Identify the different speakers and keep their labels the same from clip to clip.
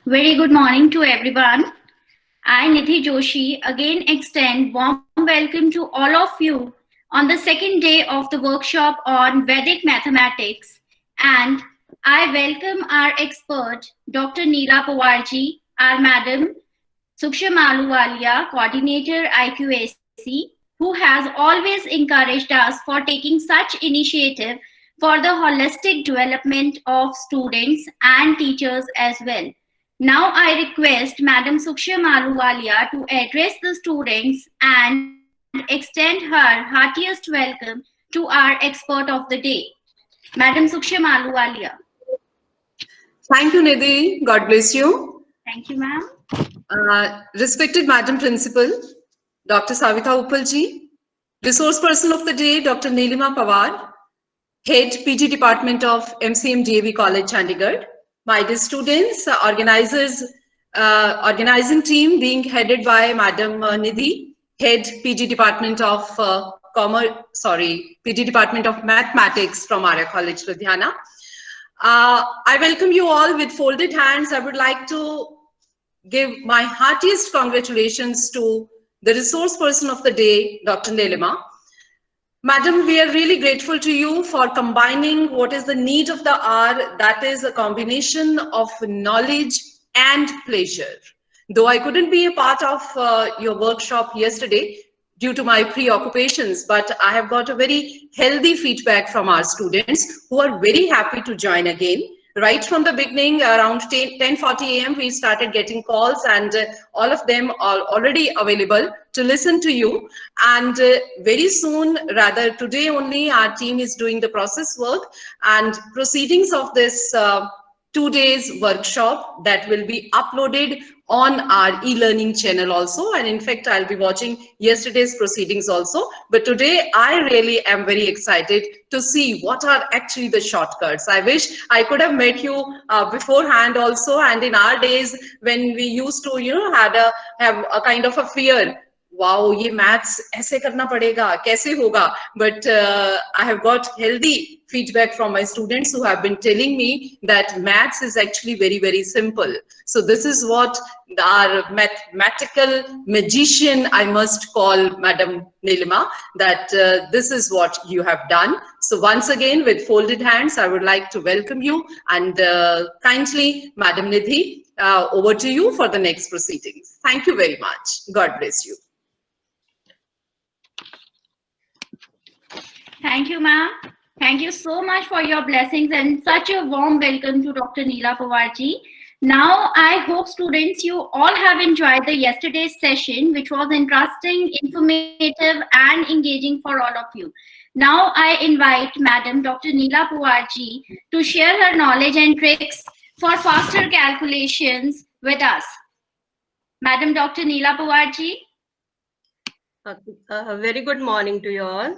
Speaker 1: Very good morning to everyone. I, Nidhi Joshi, again extend warm welcome to all of you on the second day of the workshop on Vedic mathematics. And I welcome our expert, Dr. Neela Pawarji, our Madam Suksham Aluwalia, Coordinator IQAC, who has always encouraged us for taking such initiative for the holistic development of students and teachers as well. Now I request Madam Suksham Aluwalia to address the students and extend her heartiest welcome to our expert of the day. Madam Suksham Aluwalia.
Speaker 2: Thank you, Nidhi. God bless you.
Speaker 1: Thank you, ma'am.
Speaker 2: Respected Madam Principal, Dr. Savita Uppalji, Resource Person of the Day, Dr. Nilima Pawar, Head PG Department of MCM DAV College, Chandigarh, my dear students, organizing team being headed by Madam Nidhi, Head PG Department of PG Department of Mathematics from Arya College, Ludhiana. I welcome you all with folded hands. I would like to give my heartiest congratulations to the resource person of the day, Dr. Nilima. Madam, we are really grateful to you for combining what is the need of the hour, that is a combination of knowledge and pleasure. Though I couldn't be a part of your workshop yesterday due to my preoccupations, but I have got a very healthy feedback from our students who are very happy to join again. Right from the beginning, around 10:40 a.m., we started getting calls, and all of them are already available to listen to you. And very soon, rather today only, our team is doing the process work and proceedings of this 2 days workshop that will be uploaded on our e-learning channel also. And in fact, I'll be watching yesterday's proceedings also. But today, I really am very excited to see what are actually the shortcuts. I wish I could have met you beforehand also. And in our days, when we used to, have a kind of a fear, wow, ये maths ऐसे करना पड़ेगा, कैसे होगा? But I have got healthy feedback from my students who have been telling me that maths is actually very, very simple. So this is what our mathematical magician, I must call Madam Nilima, that this is what you have done. So once again, with folded hands, I would like to welcome you, and kindly, Madam Nidhi, over to you for the next proceedings. Thank you very much. God bless you.
Speaker 1: Thank you, ma'am. Thank you so much for your blessings and such a warm welcome to Dr. Neela Pawarji. Now, I hope students, you all have enjoyed the yesterday's session, which was interesting, informative, and engaging for all of you. Now, I invite Madam Dr. Neela Pawarji to share her knowledge and tricks for faster calculations with us. Madam Dr. Neela Pawarji.
Speaker 3: Very good morning to you all.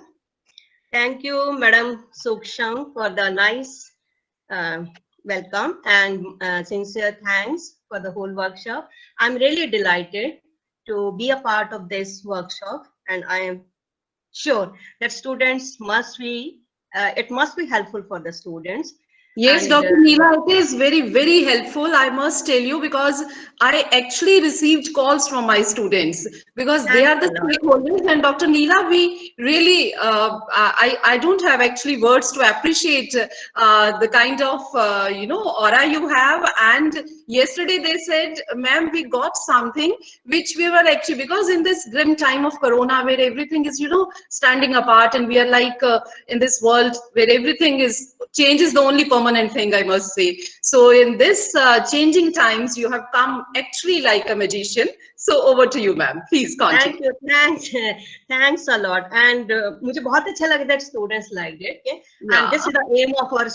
Speaker 3: Thank you, Madam Suksham, for the nice welcome, and sincere thanks for the whole workshop. I'm really delighted to be a part of this workshop, and I am sure that students must be, it must be helpful for the students.
Speaker 2: Yes,
Speaker 3: And,
Speaker 2: Dr. Neela, it is very, very helpful, I must tell you, because I actually received calls from my students because they are the stakeholders. And Dr. Neela, we really, I don't have actually words to appreciate the kind of, aura you have. And yesterday they said, ma'am, we got something which we were actually, because in this grim time of Corona where everything is, standing apart, and we are like in this world where everything is, change is the only permanent thing, I must say. So in this changing times, you have come actually like a magician. So over to you, ma'am. Please continue.
Speaker 3: Thank you. Thanks a lot. And मुझे बहुत अच्छा लगा that students liked it. Okay?
Speaker 2: Yeah.
Speaker 3: And this is the aim of our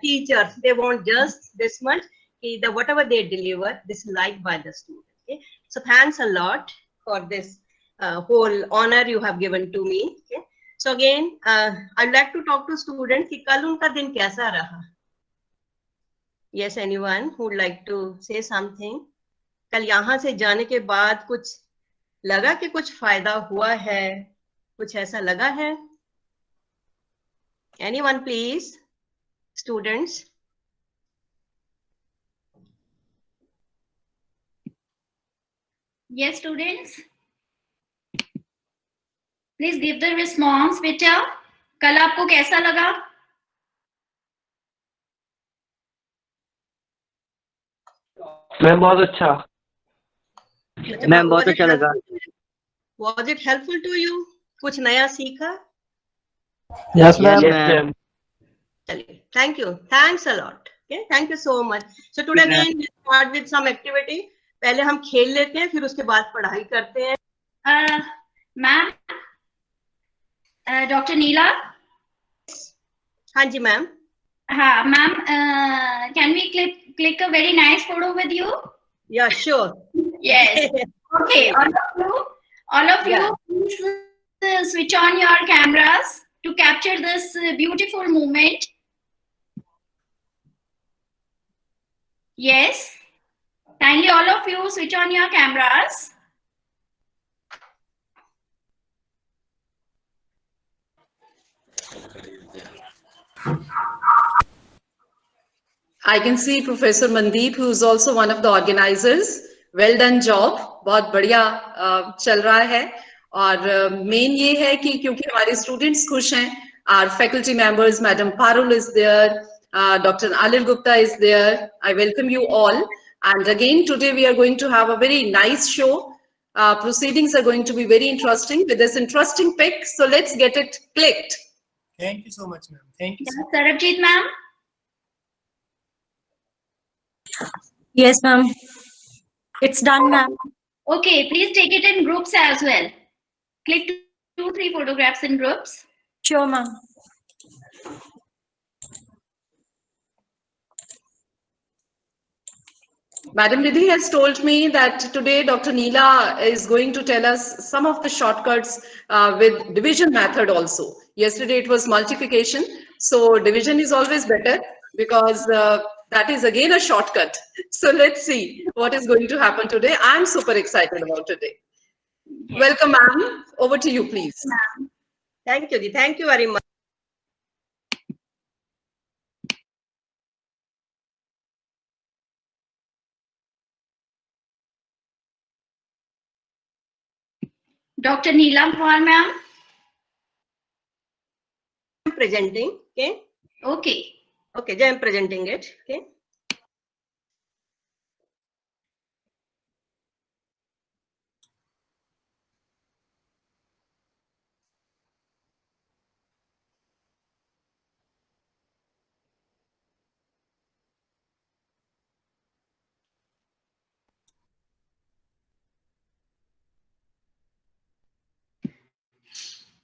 Speaker 3: teachers. They want just this much. The whatever they deliver, this is liked by the students. Okay? So thanks a lot for this whole honor you have given to me. Okay? So again, I'd like to talk to students कि कल उनका दिन कैसा रहा. Yes, anyone who would like to say something? कल यहाँ से जाने के बाद कुछ लगा कि कुछ फायदा हुआ है, कुछ ऐसा लगा है? Anyone please? Students?
Speaker 1: Yes, students. Please give the response, बेटा. कल आपको कैसा लगा?
Speaker 4: मैम बहुत अच्छा। मैम बहुत अच्छा लगा।
Speaker 3: Was it helpful to you? कुछ नया सीखा?
Speaker 4: Yes, ma'am.
Speaker 3: चलिए, thank you. Thanks a lot. Okay, thank you so much. So today again we start with some activity. पहले हम खेल लेते हैं, फिर उसके बाद पढ़ाई करते हैं.
Speaker 1: मैम, डॉक्टर नीला.
Speaker 3: हाँ जी मैम.
Speaker 1: हाँ ma'am, can we click a very nice photo with you?
Speaker 3: Yeah, sure.
Speaker 1: Yes. Okay, all of you, please switch on your cameras to capture this beautiful moment. Yes. Kindly, all of you, switch on your cameras.
Speaker 2: I can see Professor Mandeep, who is also one of the organizers. Well done job, बहुत बढ़िया चल रहा है. और main ये है कि क्योंकि हमारे स्टूडेंट्स खुश हैं, our faculty members, Madam Parul is there, Dr. Alil Gupta is there. I welcome you all. And again, today we are going to have a very nice show. Proceedings are going to be very interesting with this interesting pic. So let's get it clicked.
Speaker 5: Thank you so much, ma'am. Thank you.
Speaker 1: Yes, Sarabjit ma'am.
Speaker 6: Yes, ma'am. It's done, ma'am.
Speaker 1: Okay, please take it in groups as well. Click 2-3 photographs in groups.
Speaker 6: Sure, ma'am.
Speaker 2: Madam Nidhi has told me that today Dr. Neela is going to tell us some of the shortcuts with division method also. Yesterday it was multiplication. So division is always better because that is again a shortcut. So let's see what is going to happen today. I'm super excited about today.
Speaker 1: Yes.
Speaker 2: Welcome, ma'am. Over to you, please.
Speaker 3: Thank you. Thank you very much.
Speaker 1: Dr. Neelam Pawar ma'am.
Speaker 3: I'm presenting. Okay.
Speaker 1: Okay.
Speaker 3: Okay, I'm presenting it. Okay.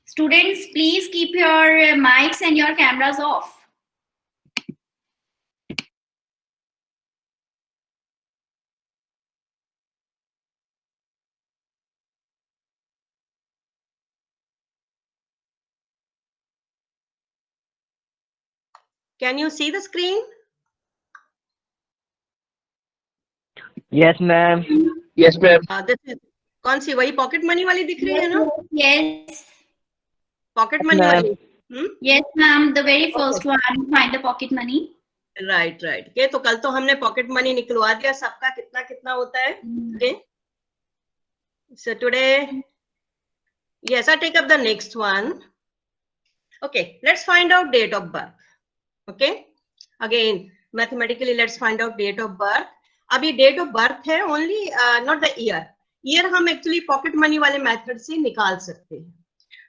Speaker 1: Students, please keep your mics and your cameras off.
Speaker 3: Can you see the screen?
Speaker 4: Yes, ma'am. Yes, ma'am.
Speaker 3: This is कौन सी वही pocket money वाली दिख रही है ना?
Speaker 1: Yes.
Speaker 3: Pocket money
Speaker 4: ma'am.
Speaker 3: वाली.
Speaker 1: Yes, ma'am. The very first one. Find the pocket money.
Speaker 3: Right. Okay, तो कल तो हमने पॉकेट मनी निकलवा दिया. सबका कितना कितना होता है? Okay. So today, yes, I take up the next one. Okay, let's find out date of birth. Okay, again mathematically let's find out date of birth. अभी date of birth है only not the year. Year हम actually pocket money वाले method से निकाल सकते हैं.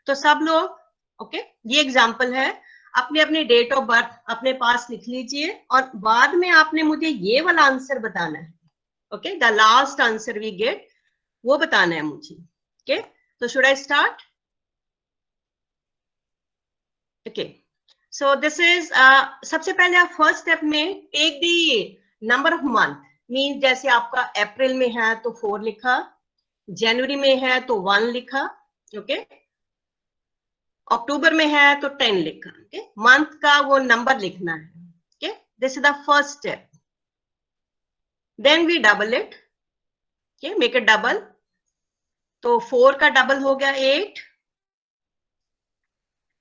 Speaker 3: तो सब लोग okay, ये example है. अपने अपने डेट ऑफ बर्थ अपने पास लिख लीजिए और बाद में आपने मुझे ये वाला आंसर बताना है. Okay, the last answer we get वो बताना है मुझे. ओके, तो should I start? Okay, so this is सबसे पहले आप फर्स्ट स्टेप में take the number of month. Mean जैसे आपका अप्रैल में है तो 4 लिखा, जनवरी में है तो 1 लिखा. ओके, अक्टूबर में है तो 10 लिखा. ओके, मंथ का वो नंबर लिखना है. Okay, this is the first step. Then we double it. Okay, make it double. तो 4 का डबल हो गया 8.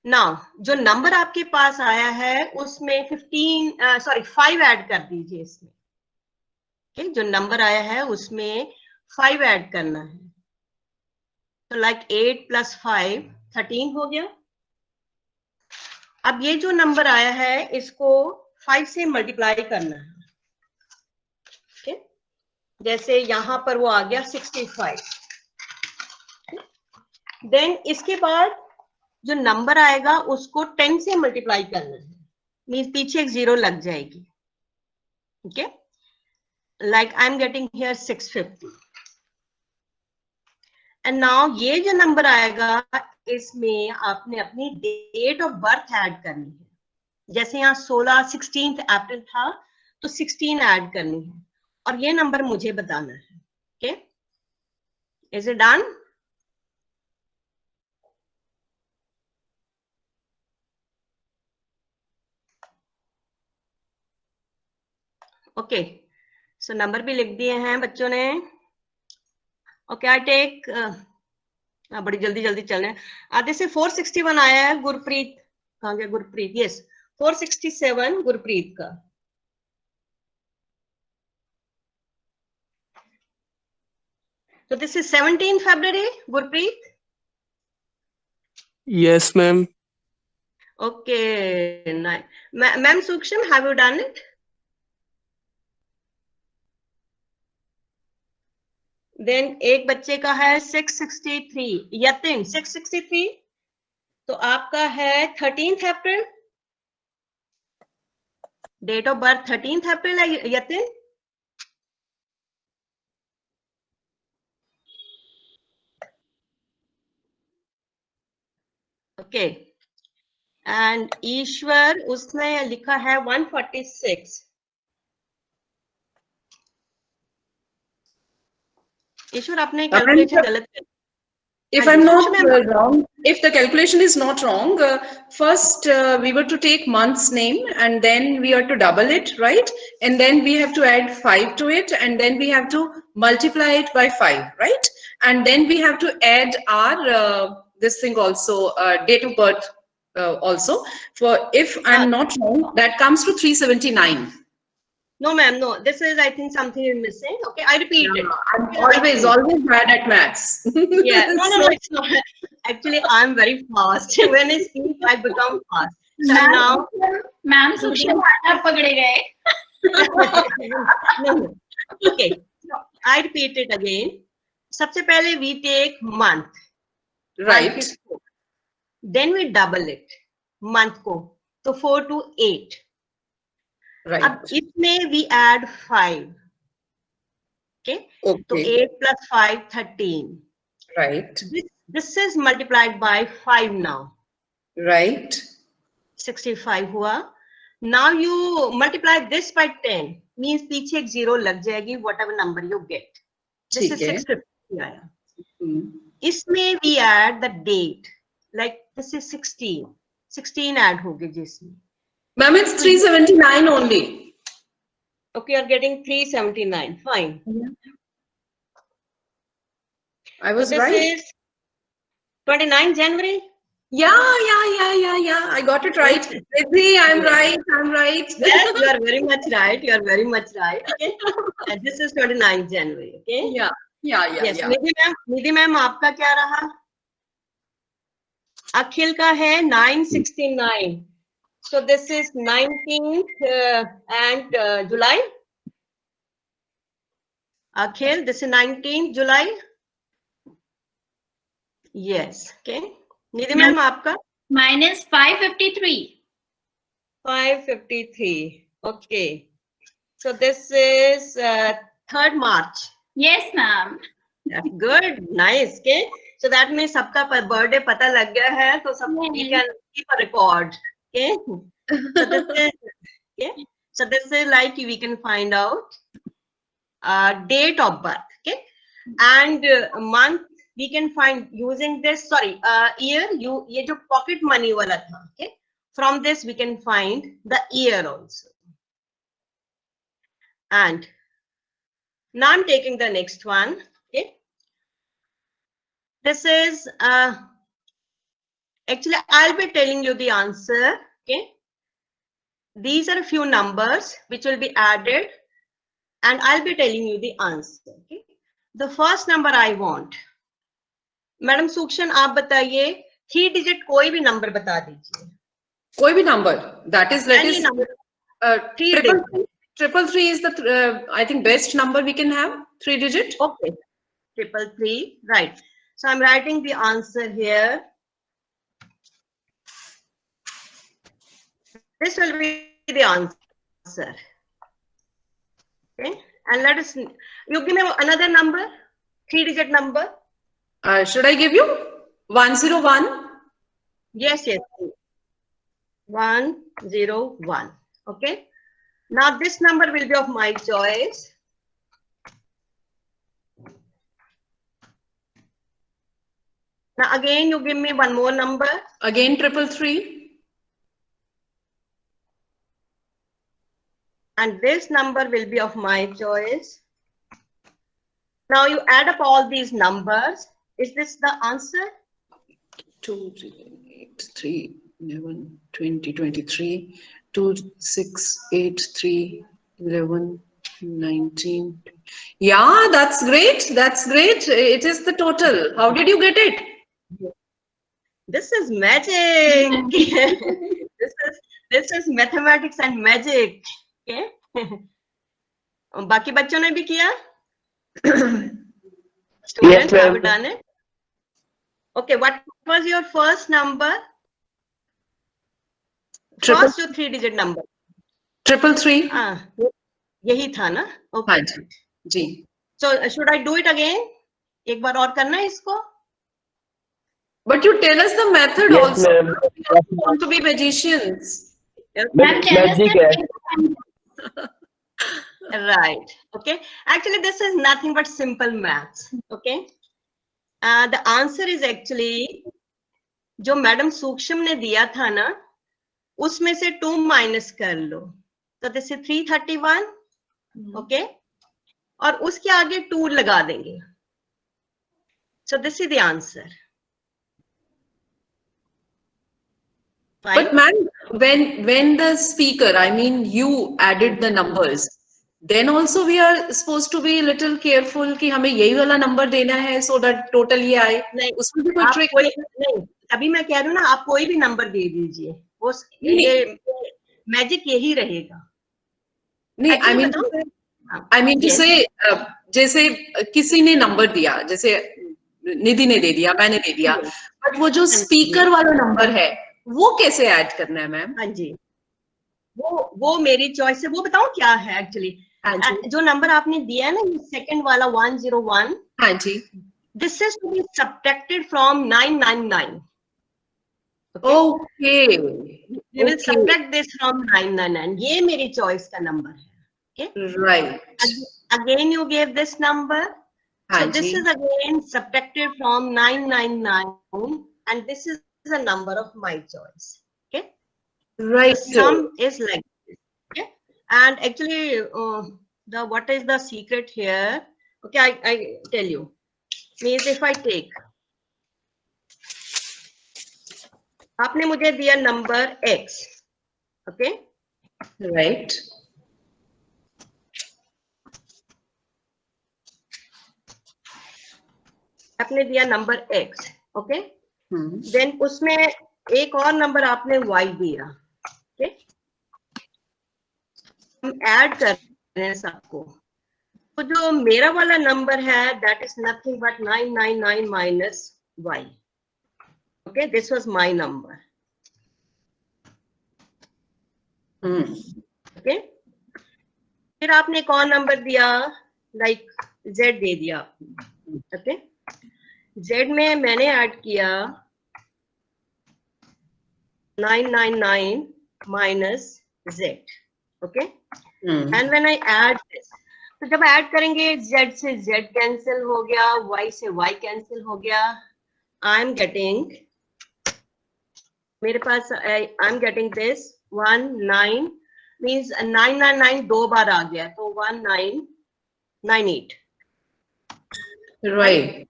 Speaker 3: नाउ जो नंबर आपके पास आया है उसमें 5 ऐड कर दीजिए इसमें. ओके, जो नंबर आया है उसमें 5 ऐड करना है, तो लाइक 8 + 5 13 हो गया। अब ये जो नंबर आया है इसको 5 से मल्टीप्लाई करना है, ओके। जैसे यहां पर वो आ गया 65। देन इसके बाद जो नंबर आएगा उसको 10 से मल्टीप्लाई करना है, मीन्स पीछे एक 0 लग जाएगी, okay. Like I am getting here 650 and now ये जो नंबर आएगा इसमें आपने अपनी डेट ऑफ बर्थ ऐड करनी है। जैसे यहाँ 16 अप्रैल था तो 16 ऐड करनी है और ये नंबर मुझे बताना है, okay. Is it done? Okay, so number भी लिख दिए हैं बच्चों ने। ओके, आई टेक बड़ी जल्दी जल्दी चल रहे हैं। आधे से 461 आया है गुरप्रीत, कहाँ गया गुरप्रीत? यस, 467 गुरप्रीत का। So this is 17 February, Gurpreet?
Speaker 7: Yes, ma'am.
Speaker 3: Okay, nice. Ma'am Suksham, have you done it? Then एक बच्चे का है 663, यतिन 663, तो आपका है 13th April, date of birth 13th April है यतिन। ओके, एंड ईश्वर उसने लिखा है 146। ईश्वर आपने कैलकुलेशन गलत कर।
Speaker 2: If I'm not wrong, if the calculation is not wrong, first we were to take month's name and then we are to double it, right? And then we have to add 5 to it and then we have to multiply it by 5, right? And then we have to add our this thing also, date of birth also. For if I'm not wrong, that comes to 379.
Speaker 3: No, ma'am, no. This is, I think, something is missing. Okay, I repeat it.
Speaker 2: I'm always bad at maths.
Speaker 3: Yeah, no, it's not. Actually, I'm very fast. When I speak, I become fast. So now,
Speaker 1: Ma'am, Suksham आप पकड़े गए।
Speaker 3: no. Okay, so I repeat it again. सबसे पहले we take month.
Speaker 2: Right.
Speaker 3: Then we double it. Month को, तो 4 to 8.
Speaker 2: Right.
Speaker 3: अब इसमें we add 5. Okay. So 8 + 5, 13.
Speaker 2: Right.
Speaker 3: This is multiplied by 5 now.
Speaker 2: Right.
Speaker 3: 65 हुआ. Now you multiply this by 10. Means पीछे एक 0 लग जाएगी, whatever number you get. This is 650 आया. इसमें we add the date. Like this is 16. 16 add होगी जिसमें.
Speaker 2: Ma'am, it's 379 only.
Speaker 3: Okay, you're getting 379. Fine.
Speaker 2: I was
Speaker 3: so this
Speaker 2: right.
Speaker 3: Is 29 January.
Speaker 2: Yeah. I got it right. Riddhi, I'm right.
Speaker 3: Yes, you are very much right. You are very much right. Okay. And this is 29 January. Okay.
Speaker 2: Yeah.
Speaker 3: Yes. Nidhi ma'am, आपका क्या रहा? अखिल का है 969. So this is 19th and July. Akhil, this is 19th July. Yes. Okay. Nidhi ma'am, आपका?
Speaker 1: Mine is 553.
Speaker 3: 553. Okay. So this is 3rd March.
Speaker 1: Yes, ma'am.
Speaker 3: That's good. Nice. Okay. So that means सबका birthday पता लग गया है, तो सब we can keep a record. Okay. So this is okay. So this is like we can find out date of birth. Okay. And month we can find using this. Sorry, year. ये जो pocket money वाला था. Okay. From this we can find the year also. And now I'm taking the next one. Okay. This is actually I'll be telling you the answer. Okay. These are a few numbers which will be added and I'll be telling you the answer. Okay. the first number I want. Madam सूक्ष्म आप बताइए 3 digit कोई भी number बता दीजिए.
Speaker 2: कोई भी number. That is, let
Speaker 3: Any
Speaker 2: us,
Speaker 3: number. 3
Speaker 2: triple
Speaker 3: digit.
Speaker 2: triple three is the I think best number we can have. 3 digit.
Speaker 3: Okay. 333. Right. So I'm writing the answer here. This will be the answer. Okay. And let us. You give me another number. 3 digit number.
Speaker 2: Should I give you 101?
Speaker 3: Yes. Yes. 101. Okay. Now this number will be of my choice. Now again, you give me one more number.
Speaker 2: Again 333.
Speaker 3: And this number will be of my choice. Now you add up all these numbers. Is this the answer?
Speaker 2: 2, 8, 3, 11, 20, 23, 2, 6, 8, 3, 11, 19. Yeah, that's great. That's great. It is the total. How did you get it?
Speaker 3: This is magic. this is mathematics and magic. Okay. बाकी बच्चों ने भी किया? Students have you done it? Okay, what was your first number? First जो 3 digit number.
Speaker 2: 333.
Speaker 3: यही था ना? Okay.
Speaker 2: हाँ जी. जी.
Speaker 3: So should I do it again? एक बार और करना है इसको?
Speaker 2: But you tell us the method
Speaker 4: Yes,
Speaker 2: also.
Speaker 4: ma'am.
Speaker 2: We want to be magicians.
Speaker 1: Ma'am, tell us
Speaker 4: Magic
Speaker 1: the
Speaker 3: Right. Okay. Actually, this is nothing but simple maths. Okay. The answer is actually जो madam सूक्ष्म ने दिया था ना उसमें से 2 minus कर लो तो दिस इज 331. ओके. और उसके आगे 2 लगा देंगे. So this is the answer. Fine.
Speaker 2: But ma'am, when the speaker, I mean you added the numbers, then also we are supposed to be little careful कि हमें यही वाला number देना है so that total ये आए.
Speaker 3: नहीं,
Speaker 2: उसमें भी कोई
Speaker 3: आप
Speaker 2: trick
Speaker 3: नहीं, अभी मैं कह रही हूँ ना आप कोई भी नंबर दे दीजिए वो ये मैजिक यही रहेगा.
Speaker 2: नहीं, I mean to say जैसे किसी ने नंबर दिया, जैसे निधि ने दे दिया, मैंने दे दिया, बट वो जो स्पीकर वाला नंबर है वो कैसे ऐड करना है मैम?
Speaker 3: हाँ जी, वो मेरी चॉइस है. वो बताओ क्या है एक्चुअली. जो नंबर आपने दिया है ना सेकंड वाला 101.
Speaker 2: हाँ जी.
Speaker 3: This is to be subtracted from 999.
Speaker 2: Okay.
Speaker 3: We will subtract this from 999. ये मेरी चॉइस का नंबर है. Okay.
Speaker 2: Right.
Speaker 3: Again you gave this number. So this is again subtracted from 999 and this is a number of my choice. Okay.
Speaker 2: Right.
Speaker 3: The sum is like this. Okay. And actually what is the secret here? Okay, I tell you. Means if I take, आपने मुझे दिया number x. Okay.
Speaker 2: Right.
Speaker 3: आपने दिया number x. Okay. Then उसमें एक और number आपने y दिया. Okay. हम ऐड कर रहे हैं सबको. तो जो मेरा वाला नंबर है that is nothing but 999 minus y. Okay, this was my number. Okay. फिर आपने एक और नंबर दिया like z दे दिया. Okay. Z में मैंने ऐड किया 999 minus z. Okay. And when I add this, तो जब ऐड करेंगे z से z कैंसिल हो गया, y से y कैंसिल हो गया. I am getting, मेरे पास I am getting this 19 means 999 दो बार आ गया तो 1998.
Speaker 2: Right.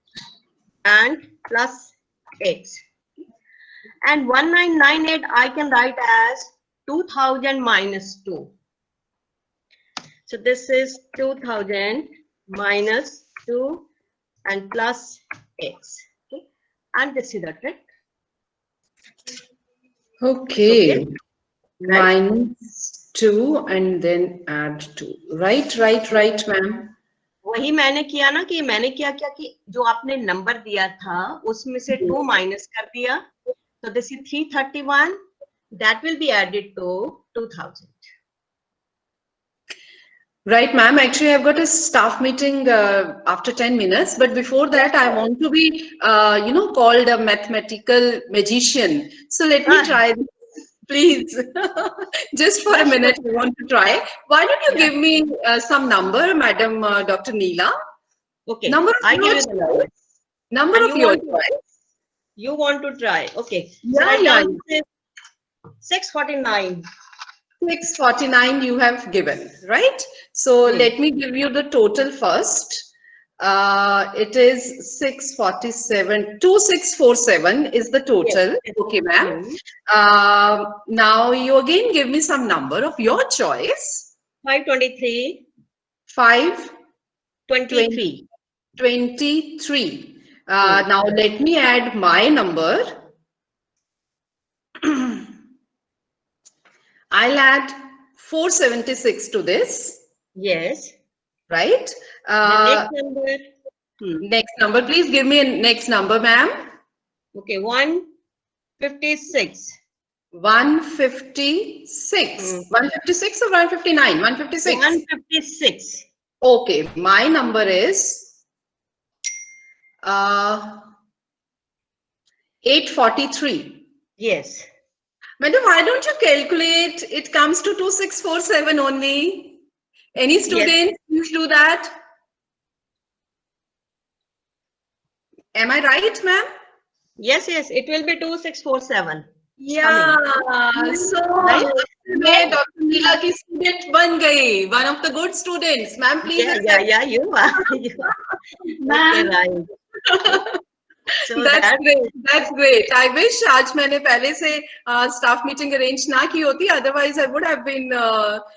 Speaker 3: And plus x. And 1998 I can write as 2000 minus 2. So this is 2000 minus 2 and plus x. Okay, and this is the trick.
Speaker 2: Okay.
Speaker 3: Okay. Right?
Speaker 2: Minus 2 and then add 2. Right, ma'am.
Speaker 3: वही मैंने किया ना कि मैंने क्या किया कि जो आपने नंबर दिया था उसमें से 2 माइनस कर दिया, तो this is 331, that will be added to 2000.
Speaker 2: Right, ma'am. Actually, I've got a staff meeting after 10 minutes. But before that, I want to be, called a mathematical magician. So let me try this, please. Just for a minute, I want to try. Why don't you give me some number, Madam Dr. Neela?
Speaker 3: Okay,
Speaker 2: Number
Speaker 3: I
Speaker 2: of
Speaker 3: give
Speaker 2: your
Speaker 3: you the number.
Speaker 2: Number
Speaker 3: And
Speaker 2: of
Speaker 3: you
Speaker 2: your
Speaker 3: want to-
Speaker 2: choice.
Speaker 3: You want to try? Okay.
Speaker 2: Yeah,
Speaker 3: so write
Speaker 2: yeah.
Speaker 3: down 649.
Speaker 2: 649 you have given, right? So let me give you the total first. It is 647, 2647 is the total.
Speaker 3: Yes.
Speaker 2: Okay, ma'am. Now you again give me some number of your choice.
Speaker 3: 523.
Speaker 2: 523. 23. Now let me add my number. I'll add 476 to this.
Speaker 3: Yes.
Speaker 2: Right?
Speaker 3: The next number.
Speaker 2: Next number, please give me a next number, ma'am.
Speaker 3: Okay, 156.
Speaker 2: 156. 156 or 159? 156.
Speaker 3: 156.
Speaker 2: Okay, my number is 843.
Speaker 3: Yes.
Speaker 2: Madam, why don't you calculate? It comes to 2647 only. Any student, please do that. Am I right, ma'am?
Speaker 3: Yes, yes, it will be 2647.
Speaker 2: Yeah. So today Dr. Neela ki student ban gayi. One of the good students. Ma'am, please accept.
Speaker 3: Yeah, you are. Okay, right. So
Speaker 2: That's great. That's great. I wish आज मैंने पहले से staff meeting arrange ना की होती. Otherwise, I would have been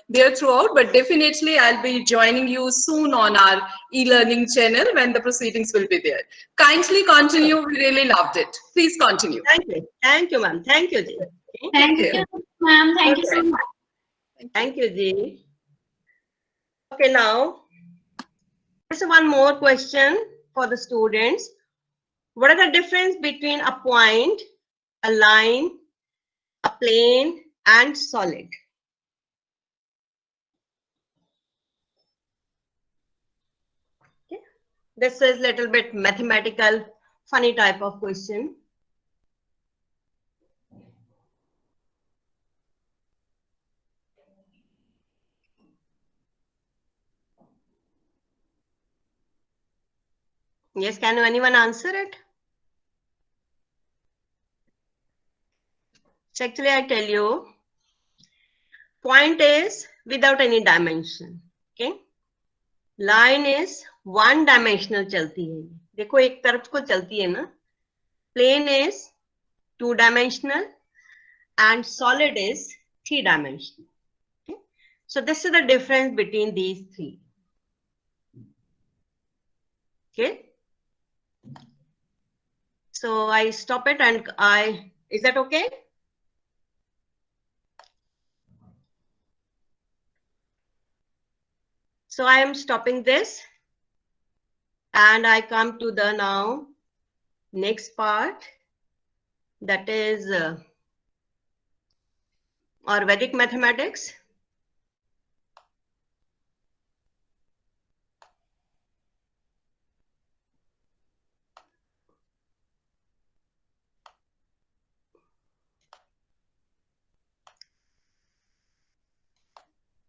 Speaker 2: there throughout. But definitely, I'll be joining you soon on our e-learning channel when the proceedings will be there. Kindly continue. We really loved it. Please continue.
Speaker 3: Thank you, ma'am. Thank you, Ji.
Speaker 1: Thank you, ma'am. Thank you so much.
Speaker 3: Thank you, Ji. Okay, now, there's one more question for the students. What are the difference between a point, a line, a plane, and solid? Okay. This is little bit mathematical, funny type of question. Yes, can anyone answer it? So actually, I tell you, point is without any dimension. Okay. Line is one dimensional चलती है. देखो एक तरफ को चलती है ना. Plane is two dimensional and solid is three dimensional. Okay. So this is the difference between these three. Okay. So I stop it and is that okay? So I am stopping this and I come to the now next part, that is our Vedic mathematics.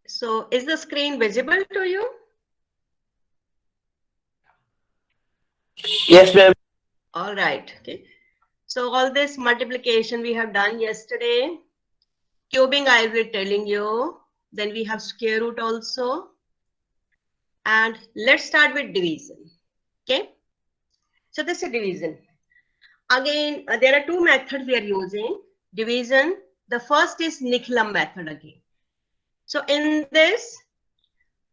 Speaker 3: So is the screen visible to you?
Speaker 4: Yes, ma'am.
Speaker 3: All right. Okay. So all this multiplication we have done yesterday. Cubing I will be telling you. Then we have square root also. And let's start with division. Okay. So this is division. Again, there are two methods we are using. Division. The first is Nicola method again. So in this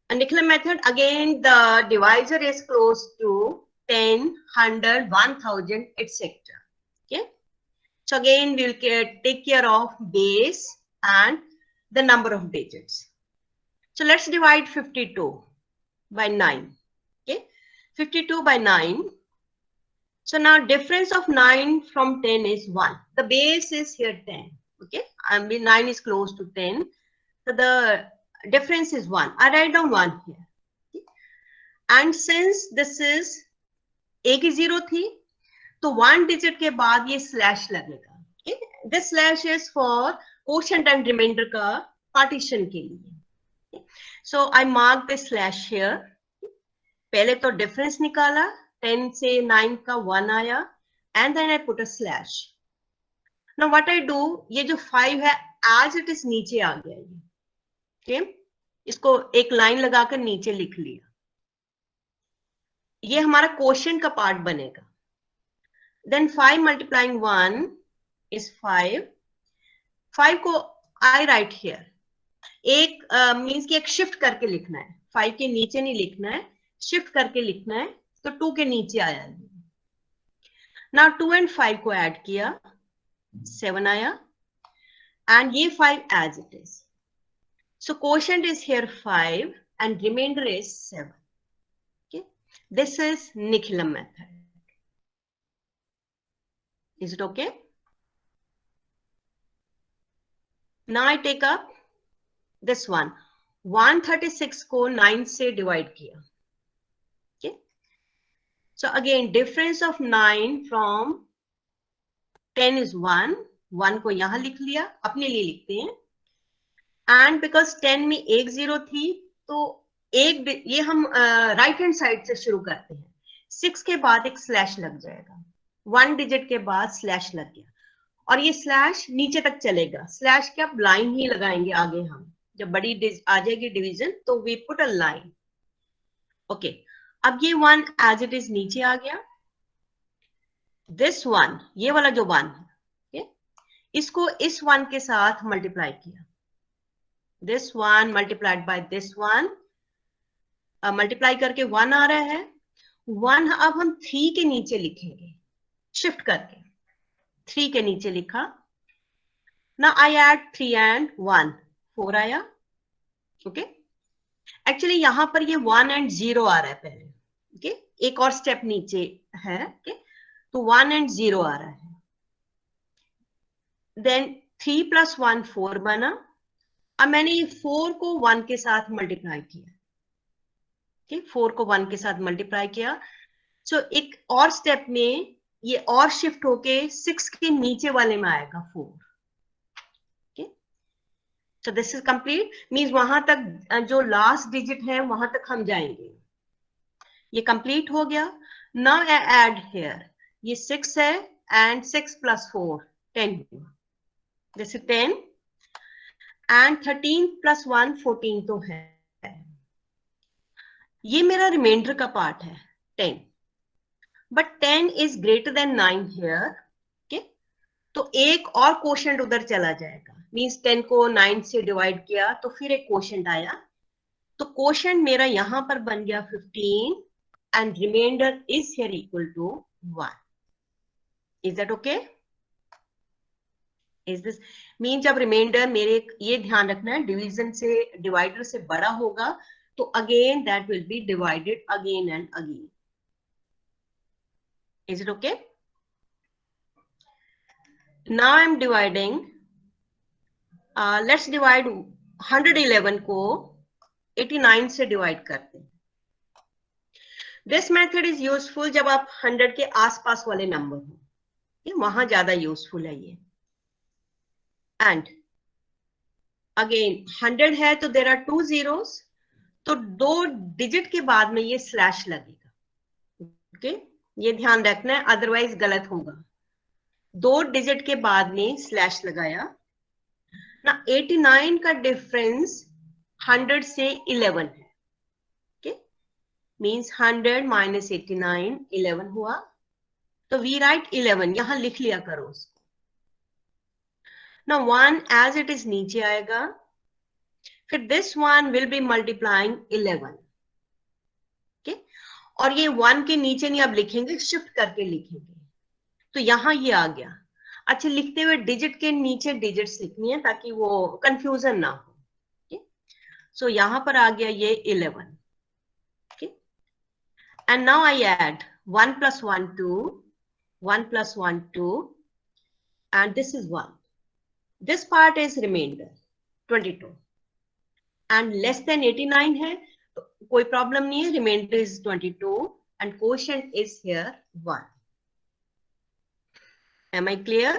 Speaker 3: Nicola method, again, the divisor is close to 10, 100, 1000, etc. Okay. So again, we'll take care of base and the number of digits. So let's divide 52 by 9. Okay. 52 by 9. So now difference of 9 from 10 is 1. The base is here 10. Okay. I mean 9 is close to 10. So the difference is 1. I write down 1 here. Okay. And since this is एक ही 0 थी, तो 1 digit के बाद ये slash लगेगा. Okay. This slash is for quotient and remainder का partition के लिए. Okay. So I mark the slash here. पहले तो difference निकाला, 10 से 9 का 1 आया, and then I put a slash. Now what I do, ये जो 5 है as it is नीचे आ गया ये. Okay. इसको एक लाइन लगाकर नीचे लिख लिया. ये हमारा क्वोशिएंट का पार्ट बनेगा. Then 5 multiplying 1 is 5. 5 को I write here. एक मीन्स कि एक शिफ्ट करके लिखना है. 5 के नीचे नहीं लिखना है, शिफ्ट करके लिखना है. तो 2 के नीचे आया. Now 2 and 5 को ऐड किया, 7 आया. And ये 5 as it is. So quotient is here 5 and remainder is 7. Okay. This is Nikhilum method. Is it okay? Now I take up this one. 136 को 9 से divide किया. Okay. So again, difference of 9 from 10 is 1. 1 को यहाँ लिख लिया, अपने लिए लिखते हैं. And because 10 में एक 0 थी, तो एक ये हम राइट हैंड साइड से शुरू करते हैं. 6 के बाद एक स्लैश लग जाएगा. 1 डिजिट के बाद स्लैश लग गया और ये स्लैश नीचे तक चलेगा. स्लैश क्या लाइन ही लगाएंगे आगे हम. जब बड़ी आ जाएगी डिवीजन तो we put a line. Okay. अब ये 1 एज इट इज नीचे आ गया. दिस 1, ये वाला जो 1 है, इसको इस 1 के साथ मल्टीप्लाई किया. This 1 multiplied by this 1, multiply करके 1 आ रहा है. 1 अब हम 3 के नीचे लिखेंगे, शिफ्ट करके 3 के नीचे लिखा. Now I add 3 and 1, 4 आया. ओके. एक्चुअली यहां पर ये 1 and 0 आ रहा है पहले. ओके. एक और स्टेप नीचे है. ओके. तो 1 and 0 आ रहा है. Then 3 plus 1 4 बना. अब मैंने ये 4 को 1 के साथ मल्टीप्लाई किया. ठीक. 4 को 1 के साथ मल्टीप्लाई किया. सो एक और स्टेप में ये और शिफ्ट होके 6 के नीचे वाले में आएगा 4. ठीक. सो दिस इज कंप्लीट. मींस वहां तक जो लास्ट डिजिट है वहां तक हम जाएंगे. ये कंप्लीट हो गया. Now I add here. ये 6 है एंड 6 plus 4 10 हुआ. This is 10. And 13 plus 1 14 तो है. ये मेरा रिमाइंडर का पार्ट है 10. But 10 is greater than 9 here. Okay? तो एक और क्वोशिएंट उधर चला जाएगा. मींस 10 को 9 से डिवाइड किया तो फिर एक क्वोशिएंट आया. तो क्वोशिएंट मेरा यहां पर बन गया 15 and remainder is here equal to 1. Is that okay? Is this mean जब रिमाइंडर मेरे ये ध्यान रखना है डिवीजन से डिवाइडर से बड़ा होगा तो again that will be divided again and again. Is it okay? Now I am dividing. Let's divide 111 को 89 से डिवाइड करते हैं. दिस मेथड इज यूजफुल जब आप 100 के आसपास वाले नंबर हो. ये वहां ज्यादा यूजफुल है ये. And again 100 है तो there are 2 zeros. तो 2 डिजिट के बाद में ये स्लैश लगेगा. ओके. ये ध्यान रखना है अदरवाइज गलत होगा. 2 डिजिट के बाद में स्लैश लगाया ना. 89 का डिफरेंस 100 से 11 है. ओके. मींस 100 minus 89 11 हुआ. तो वी राइट 11. यहां लिख लिया करो उसको. Now 1 as it is नीचे आएगा. फिर this one will be multiplying 11. Okay? और ये 1 के नीचे नहीं अब लिखेंगे, शिफ्ट करके लिखेंगे। तो यहाँ ये आ गया। अच्छा, लिखते हुए डिजिट के नीचे डिजिट्स लिखनी है ताकि वो कंफ्यूजन ना हो। सो यहाँ पर आ गया ये 11। And now I add 1 plus 1, 2, 1 plus 1, 2, and this is 1. This part is remainder, 22. And less than 89 है, तो कोई problem नहीं है, remainder is 22, and quotient is here 1. Am I clear?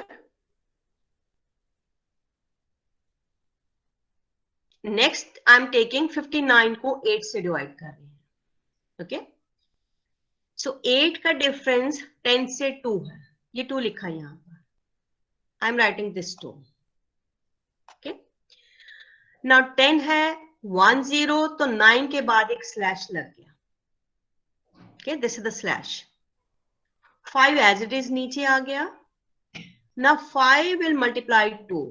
Speaker 3: Next, I'm taking 59 को 8 से divide कर रही हूँ, okay? So 8 का difference 10 से 2 है, ये 2 लिखा है यहाँ पर. I'm writing this 2. Okay. Now 10 है 1 0, तो 9 के बाद एक स्लैश लग गया. Okay, this is the slash. 5 as it is नीचे आ गया. Now 5 will multiply 2.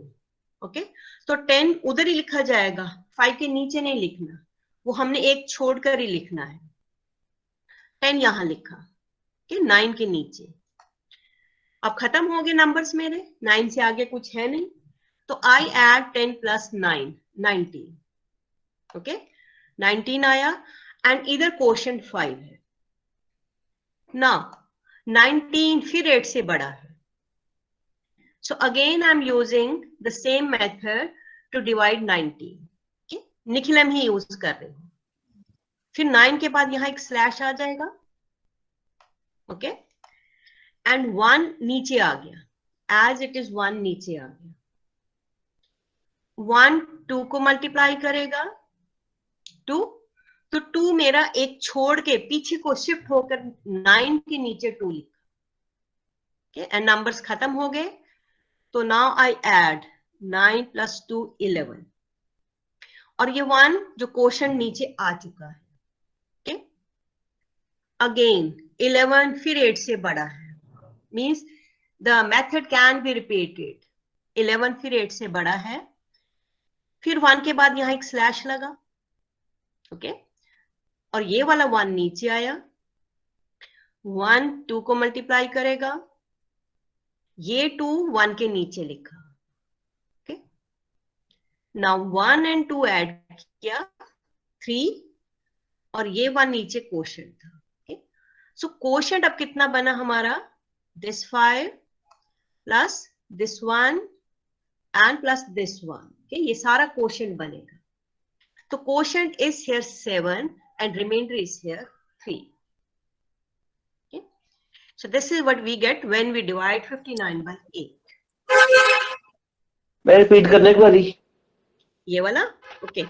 Speaker 3: Okay, तो 10 उधर ही लिखा जाएगा, 5 के नीचे नहीं लिखना, वो हमने एक छोड़कर ही लिखना है. 10 यहां लिखा, okay, 9 के नीचे. अब खत्म हो गए नंबर्स मेरे, 9 से आगे कुछ है नहीं, तो I add 10 plus 9, 19. Okay, 19 आया, and इधर क्वोशंट 5 है. Now 19 फिर 8 से बड़ा है. So again I'm using the same method to divide 19. Okay, Nikhilam he use कर रही हूं. फिर 9 के बाद यहां एक स्लैश आ जाएगा. ओके, एंड 1 नीचे आ गया, एज इट इज 1 नीचे आ गया. 1 2 को मल्टीप्लाई करेगा 2, तो 2 मेरा एक छोड़ के पीछे को शिफ्ट होकर 9 के नीचे 2 लिखा. ओके, एंड नंबर्स खत्म हो गए. तो नाउ आई एड 9 plus 2 11, और ये 1 जो क्वोशंट नीचे आ चुका है. ओके, अगेन 11 फिर 8 से बड़ा है, means the method can be repeated. 11 फिर 8 से बड़ा है, फिर 1 के बाद यहां एक स्लैश लगा. ओके, और ये वाला 1 नीचे आया. 1 2 को मल्टीप्लाई करेगा, ये 2 1 के नीचे लिखा. ओके, नाउ 1 and 2 ऐड किया 3, और ये 1 नीचे क्वोशंट था. ओके, सो क्वोशंट अब कितना बना हमारा, this 5 plus this 1 and plus this 1. Okay, ये सारा क्वोशंट बनेगा. तो quotient is here 7 and remainder is here 3. So this is what we get when we divide 59 by 8.
Speaker 4: मैं रिपीट करने एक बारी.
Speaker 3: ये वाला. ओके,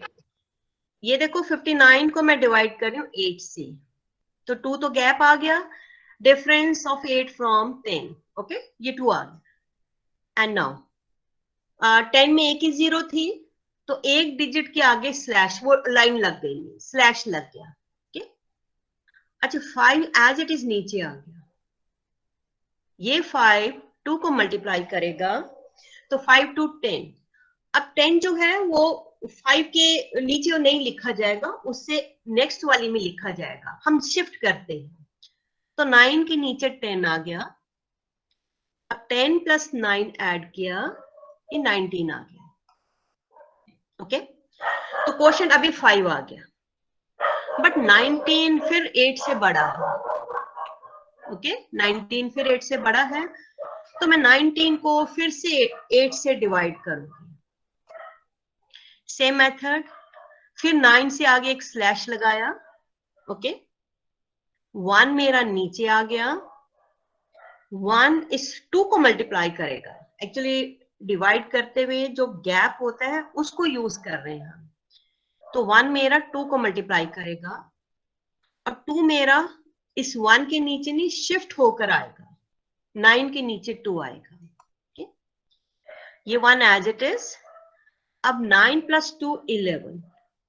Speaker 3: ये देखो 59 को मैं डिवाइड कर रही हूँ 8 से, तो 2 तो गैप आ गया, डिफरेंस ऑफ 8 फ्रॉम 10. ओके, ये 2 आ गया. एंड नाउ 10 में एक ही 0 थी, तो एक डिजिट के आगे स्लैश, वो लाइन लग गई, स्लैश लग गया. ओके, अच्छा 5 एज इट इज नीचे आ गया. ये 5 2 को मल्टीप्लाई करेगा, तो 5 to 10. अब 10 जो है वो 5 के नीचे नहीं लिखा जाएगा, उससे नेक्स्ट वाली में लिखा जाएगा. हम शिफ्ट करते हैं, तो 9 के नीचे 10 आ गया. अब 10 plus 9 ऐड किया, ये 19 आ गया. ओके, तो क्वोशंट अभी 5 आ गया, बट 19 फिर 8 से बड़ा है. ओके, 19 फिर 8 से बड़ा है, तो मैं 19 को फिर से 8 से डिवाइड करूंगी. सेम मेथड, फिर 9 से आगे एक स्लैश लगाया. ओके, 1 मेरा नीचे आ गया. 1 इस 2 को मल्टीप्लाई करेगा. एक्चुअली डिवाइड करते हुए जो गैप होता है उसको यूज कर रहे हैं हम. तो 1 मेरा 2 को मल्टीप्लाई करेगा, और 2 मेरा इस 1 के नीचे नहीं शिफ्ट होकर आएगा, 9 के नीचे 2 आएगा. okay? ये 1 एज इट इज. अब 9 plus 2 11.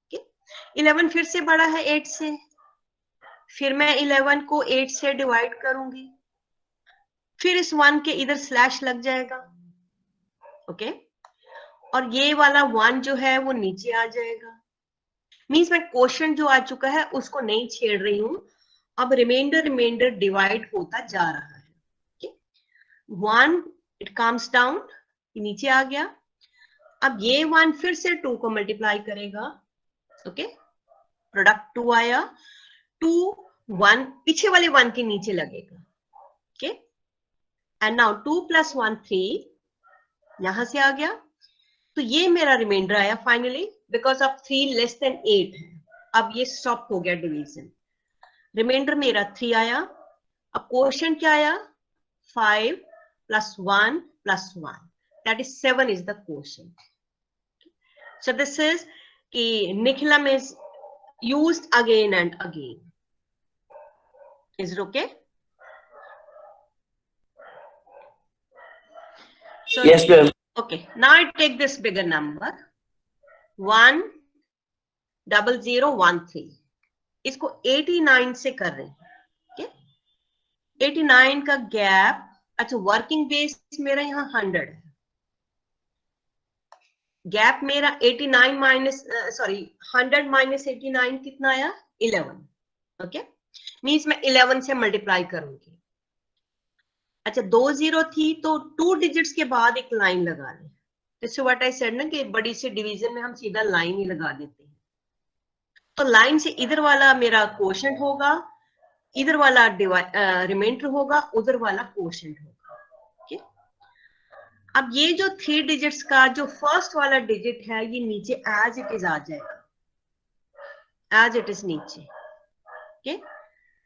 Speaker 3: okay? 11 फिर से बड़ा है 8 से, फिर मैं 11 को 8 से डिवाइड करूंगी, फिर इस 1 के इधर स्लैश लग जाएगा. ओके, और ये वाला 1 जो है वो नीचे आ जाएगा. मींस मैं क्वोशंट जो आ चुका है उसको नहीं छेड़ रही हूं, अब रिमाइंडर डिवाइड होता जा रहा है. okay? 1 इट कम्स डाउन, नीचे आ गया. अब ये 1 फिर से 2 को मल्टीप्लाई करेगा. ओके, प्रोडक्ट 2 आया. 2 1 पीछे वाले 1 के नीचे लगेगा. ओके, एंड नाउ 2 + 1 3 यहां से आ गया. तो ये मेरा रिमाइंडर आया finally, because of 3 less than 8 है. अब ये स्टॉप हो गया डिवीजन. रिमाइंडर मेरा 3 आया. अब क्वोशिएंट क्या आया? 5 + 1 + 1, that is 7 is the quotient. So this is Nikhilam is used again and again. Is it okay? So,
Speaker 4: Yes, ma'am.
Speaker 3: okay, now I take this bigger number 10013. इसको 89 से कर रहे हैं. okay? 89 का गैप. अच्छा, वर्किंग बेस मेरा यहाँ 100 है. गैप मेरा 89 माइनस 100 माइनस 89 कितना आया? 11. ओके, मीन्स मैं 11 से मल्टीप्लाई करूंगी. अच्छा, 2 0 थी तो 2 डिजिट्स के बाद एक लाइन लगा लें. This is what I said ना कि बड़ी से डिवीजन में हम सीधा लाइन ही लगा देते हैं. तो लाइन से इधर वाला मेरा क्वोशिएंट होगा, इधर वाला रिमाइंडर होगा, उधर वाला क्वोशिएंट होगा. okay? अब ये जो 3 डिजिट्स का जो फर्स्ट वाला डिजिट है ये नीचे एज इट इज आ जाएगा, एज इट इज नीचे. Okay,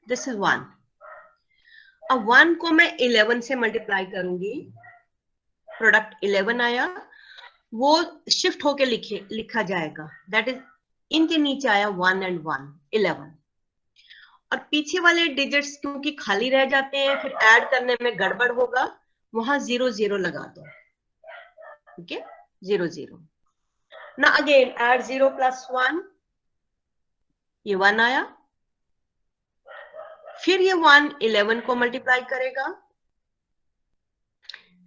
Speaker 3: this is 1. अब 1 को मैं 11 से मल्टीप्लाई करूंगी. प्रोडक्ट 11 आया, वो शिफ्ट होके लिखा जाएगा. दैट इज इनके नीचे आया 1 and 1 11. और पीछे वाले डिजिट्स क्योंकि खाली रह जाते हैं, फिर ऐड करने में गड़बड़ होगा, वहां 0 0 लगा दो. ओके, 0 0. ना अगेन ऐड 0 + 1, ये 1 आया. फिर ये 1 11 को मल्टीप्लाई करेगा.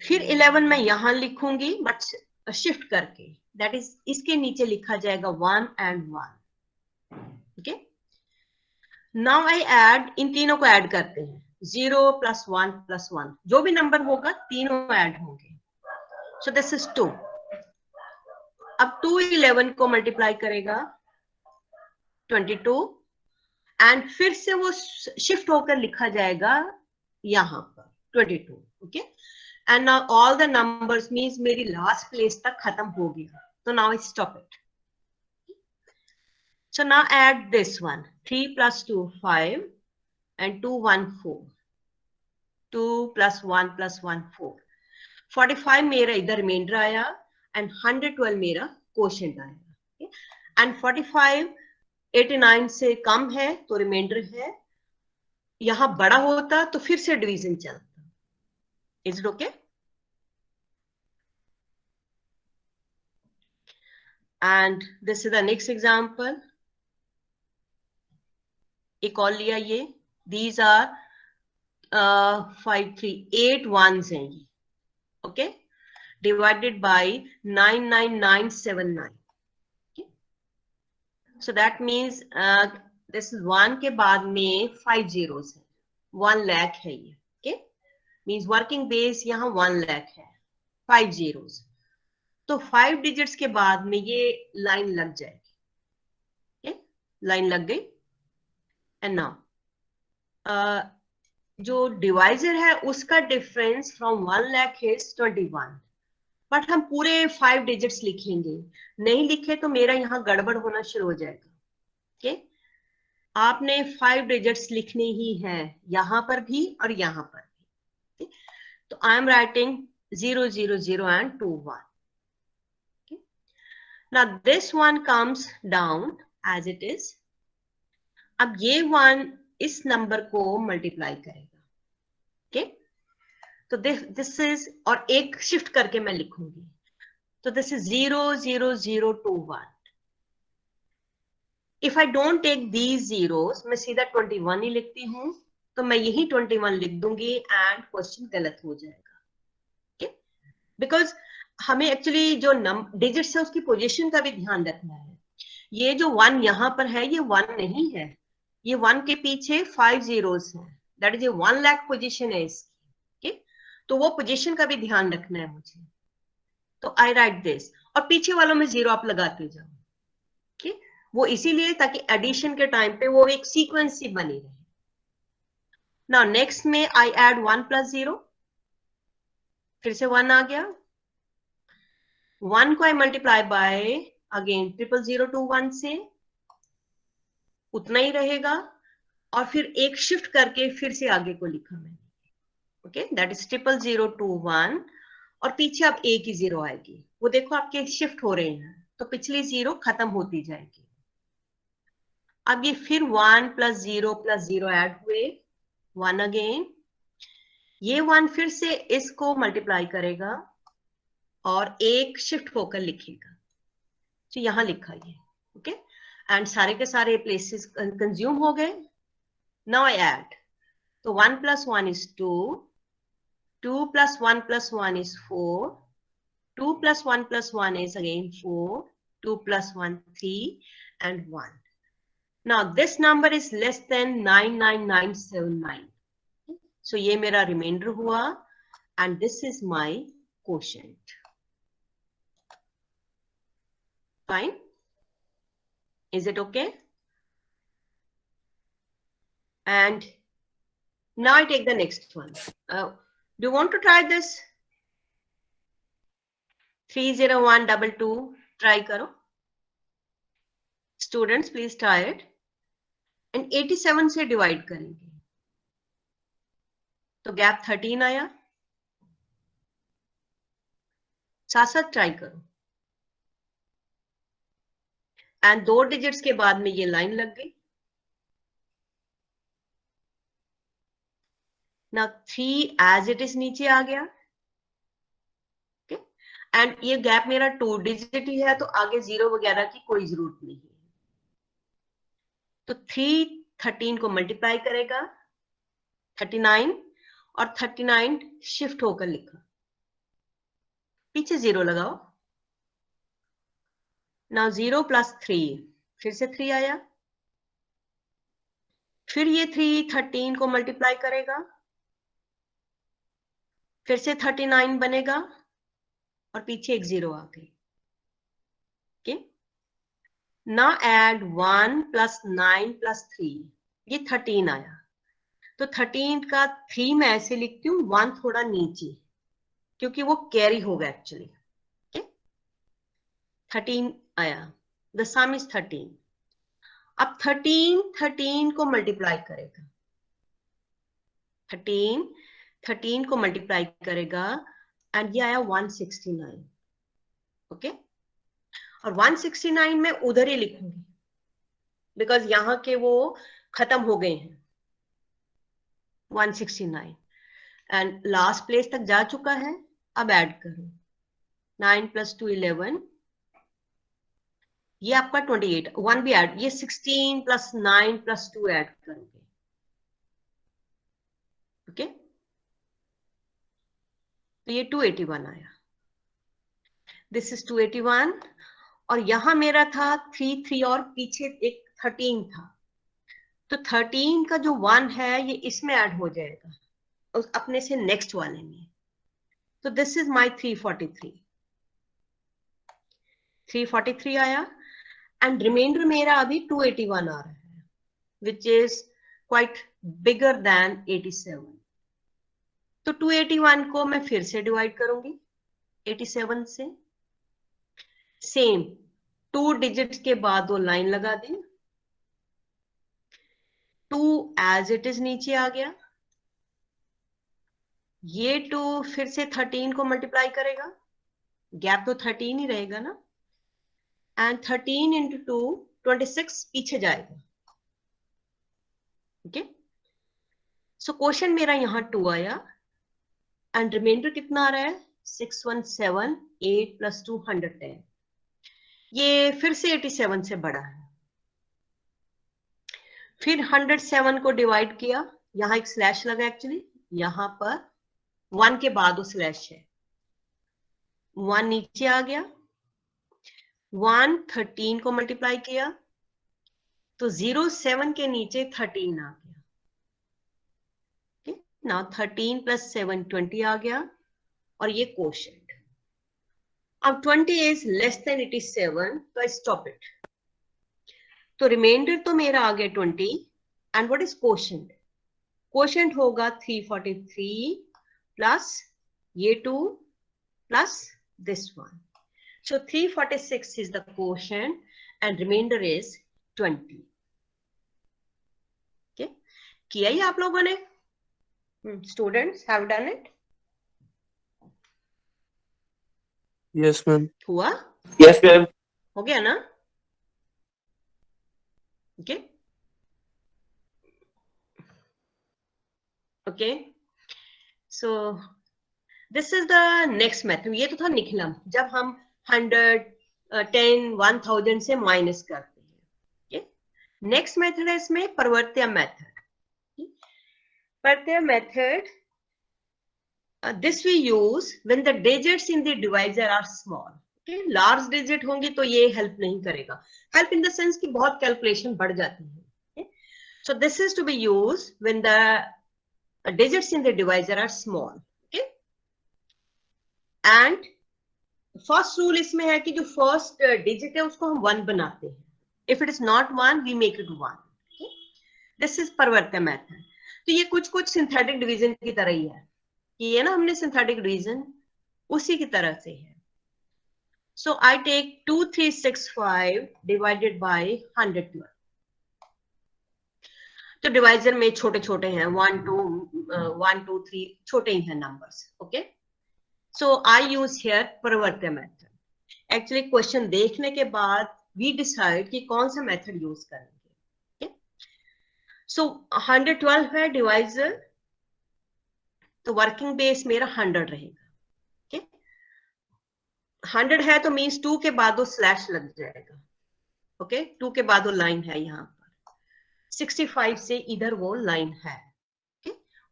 Speaker 3: फिर 11 मैं यहां लिखूंगी बट शिफ्ट करके. दैट इज इसके नीचे लिखा जाएगा 1 and 1. Okay, now I add, इन तीनों को ऐड करते हैं. 0 + 1 + 1, जो भी नंबर होगा तीनों ऐड होंगे. सो दिस इज 2. अब 2 11 को मल्टीप्लाई करेगा 22, एंड फिर से वो शिफ्ट होकर लिखा जाएगा यहां पर 22. Okay, and now all the numbers means मेरी लास्ट प्लेस तक खत्म हो गया. तो now I stop it. So now add this one. 3 + 2 5 and 2 1 4. 2 + 1 + 1 4. 45 मेरा इधर रिमाइंडर आया and 112 मेरा क्वोशिएंट आया. एंड 45 89 से कम है तो रिमाइंडर है. यहां बड़ा होता तो फिर से डिवीजन चलता. Is it okay? And this is the next example. एक और लिया ये. दीज आर 5 3 8 1s हैं ये. Okay, divided by 99979. So that means this is 1 के बाद में 5 zeros है. 1 लाख है ये. ओके, मीन्स वर्किंग बेस यहाँ 1 लाख है. 5 zeros. तो 5 डिजिट्स के बाद में ये लाइन लग जाएगी. ओके, लाइन लग गई. एंड नाउ जो डिवाइजर है उसका difference from 1 lakh is 21. But हम पूरे 5 डिजिट्स लिखेंगे. नहीं लिखे तो मेरा यहाँ गड़बड़ होना शुरू हो जाएगा. ओके, आपने 5 डिजिट्स लिखने ही है, यहां पर भी और यहां पर भी. तो I am writing 0 0 0 and 2 1. Now this one comes down as it is. अब ये 1 इस नंबर को मल्टीप्लाई करेगा. ओके, तो दिस इज, और एक शिफ्ट करके मैं लिखूंगी. तो this is 0 0 0 2 1. If I don't take these zeros, मैं सीधा 21 ही लिखती हूं, तो मैं यही 21 लिख दूंगी एंड क्वेश्चन गलत हो जाएगा. ओके, बिकॉज हमें एक्चुअली जो डिजिट्स है उसकी पोजीशन का भी ध्यान रखना है. ये जो 1 यहां पर है ये 1 नहीं है, ये 1 के पीछे 5 zeros हैं, दैट इज 1 लाख पोजीशन है इसकी। okay? तो वो पोजीशन का भी ध्यान रखना है मुझे। तो आई राइट दिस, और पीछे वालों में 0 आप लगाते जाओ। okay? वो इसीलिए ताकि एडिशन के टाइम पे वो एक सीक्वेंस ही बनी रहे। नाउ नेक्स्ट में आई एड 1 + 0, फिर से 1 आ गया। 1 को आई मल्टीप्लाई बाय अगेन 00021 से, उतना ही रहेगा, और फिर एक शिफ्ट करके फिर से आगे को लिखा मैंने। ओके, दैट इज 00021, और पीछे अब एक ही 0 आएगी। वो देखो आपके शिफ्ट हो रहे हैं, तो पिछली 0 खत्म होती जाएगी। अब ये फिर 1 + 0 ऐड हुए, 1 अगेन। ये 1 फिर से इसको मल्टीप्लाई करेगा और एक शिफ्ट होकर लिखेगा, तो यहां लिखा ये। ओके, एंड सारे के सारे प्लेसेस कंज्यूम हो गए। नाउ आई ऐड, तो 1 + 1 is 2, 2 + 1 + 1 is 4, 2 + 1 + 1 is again 4, 2 + 1 3, and 1. Now this number is less than 99979. So ये मेरा रिमाइंडर हुआ, and this is my quotient. Fine? Is it okay? And now I take the next one. Do you want to try this? 30122. Try karo. Students, please try it. And 87 से divide करेंगे, तो gap 13 आया। साथ साथ try करो, and 2 digits के बाद में ये लाइन लग गई ना। 3 एज इट इज नीचे आ गया। एंड ये गैप मेरा 2 डिजिट ही है, तो आगे 0 वगैरह की कोई जरूरत नहीं है। तो 3 13 को मल्टीप्लाई करेगा 39, और 39 शिफ्ट होकर लिखा, पीछे 0 लगाओ। नाउ 0 + 3, फिर से 3 आया। फिर ये 3 13 को मल्टीप्लाई करेगा, फिर से 39 बनेगा, और पीछे एक 0 आ गई। ओके, नाउ ऐड 1 + 9 + 3, ये 13 आया। तो 13 का 3 मैं ऐसे लिखती हूँ, 1 थोड़ा नीचे, क्योंकि वो कैरी होगा एक्चुअली। 13 आया, द सम इज 13। अब 13 को मल्टीप्लाई करेगा, 13 को मल्टीप्लाई करेगा, एंड ये आया 169। ओके, और 169 में उधर ही लिखूंगी, बिकॉज यहां के वो खत्म हो गए हैं। 169 एंड लास्ट प्लेस तक जा चुका है। अब ऐड करो, 9 + 2 11, ये आपका 28, 1 भी ऐड, ये 16 + 9 + 2 ऐड करोगे। ओके, तो ये 281 आया। दिस इज 281, और यहां मेरा था 3 3, और पीछे एक 13 था, तो 13 का जो 1 है ये इसमें ऐड हो जाएगा, उस अपने से नेक्स्ट वाले में। तो दिस इज माय 343 आया, एंड रिमाइंडर मेरा अभी 281 आ रहा है, which is quite bigger than 87। तो 281 को मैं फिर से डिवाइड करूंगी 87 से। सेम 2 डिजिट्स के बाद वो लाइन लगा दें, 2 एज इट इज नीचे आ गया। ये 2 फिर से 13 को मल्टीप्लाई करेगा, गैप तो 13 ही रहेगा ना, एंड 13 × 2 26 पीछे जाएगा। ओके, सो क्वेश्चन मेरा यहाँ 2 आया, एंड रिमाइंडर कितना आ रहा है 617, 8 + 2 110। ये फिर से 87 से बड़ा है। फिर 107 को डिवाइड किया, यहां एक स्लैश लगा एक्चुअली, यहां पर 1 के बाद वो स्लैश है, 1 नीचे आ गया। 1 13 को मल्टीप्लाई किया, तो 07 के नीचे 13 आ गया। नाउ 13 प्लस 7 20 आ गया, और ये क्वोशंट। अब 20 इज लेस देन 87, तो आई स्टॉप इट। तो रिमाइंडर तो मेरा आ गया 20, and what is quotient? Quotient होगा 343 प्लस ये 2 plus this one. So 346 is the quotient and remainder is 20. Okay, किया ही आप लोगों ने? Students have done it?
Speaker 4: Yes, ma'am.
Speaker 3: हुआ?
Speaker 4: Yes, ma'am.
Speaker 3: हो गया ना? Okay. Okay. So this is the next method. ये तो था निखिलम, जब हम 100, 10, 1000 से माइनस करते हैं। नेक्स्ट मेथड है इसमें परिवर्त्य मेथड। परिवर्त्य method, this we use when the digits in the divisor are small. Okay, large digit होंगी तो ये हेल्प नहीं करेगा। हेल्प इन द सेंस कि बहुत कैलकुलेशन बढ़ जाती है। So this is to be used when the digits in the divisor are small. Okay, and first rule इसमें है कि जो फर्स्ट डिजिट है उसको हम 1 बनाते हैं। If it is not 1 we make it 1। This is परिवर्त्य मेथड। तो ये कुछ सिंथेटिक डिवीजन की तरह ही है कि ये ना हमने सिंथेटिक डिवीजन उसी की तरह से है। सो आई टेक 2365 डिवाइडेड बाय 112। तो डिवाइजर में छोटे छोटे हैं, 1 2 3 छोटे ही हैं numbers. Okay, so I use here परिवर्त्य मेथड। एक्चुअली क्वेश्चन देखने के बाद we decide कि कौन सा मेथड यूज करेंगे। सो 112 है डिवाइजर, तो वर्किंग बेस मेरा 100 रहेगा। 100 है तो मीन्स 2 के बाद वो स्लैश लग जाएगा। ओके, 2 के बाद वो लाइन है यहाँ पर। 65 से इधर वो लाइन है,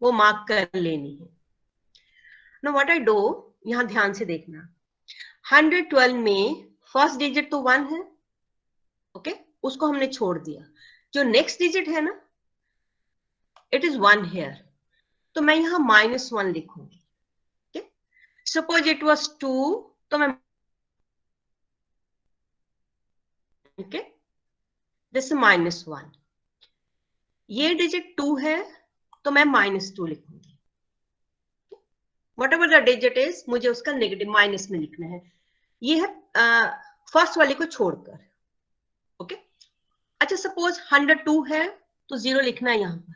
Speaker 3: वो मार्क कर लेनी है। Now what I do, यहां ध्यान से देखना, 112 में फर्स्ट डिजिट तो 1 है। ओके, उसको हमने छोड़ दिया। जो नेक्स्ट डिजिट है ना, इट इज 1 हेयर, तो मैं यहां -1 लिखूंगी। सपोज इट वाज 2, तो मैं ओके दिस -1। ये डिजिट 2 है तो मैं -2 लिखूंगी। whatever the digit is, मुझे उसका नेगेटिव माइनस में लिखना है। ये है फर्स्ट वाले को छोड़कर। ओके, अच्छा सपोज 102 है तो 0 लिखना है यहाँ पर।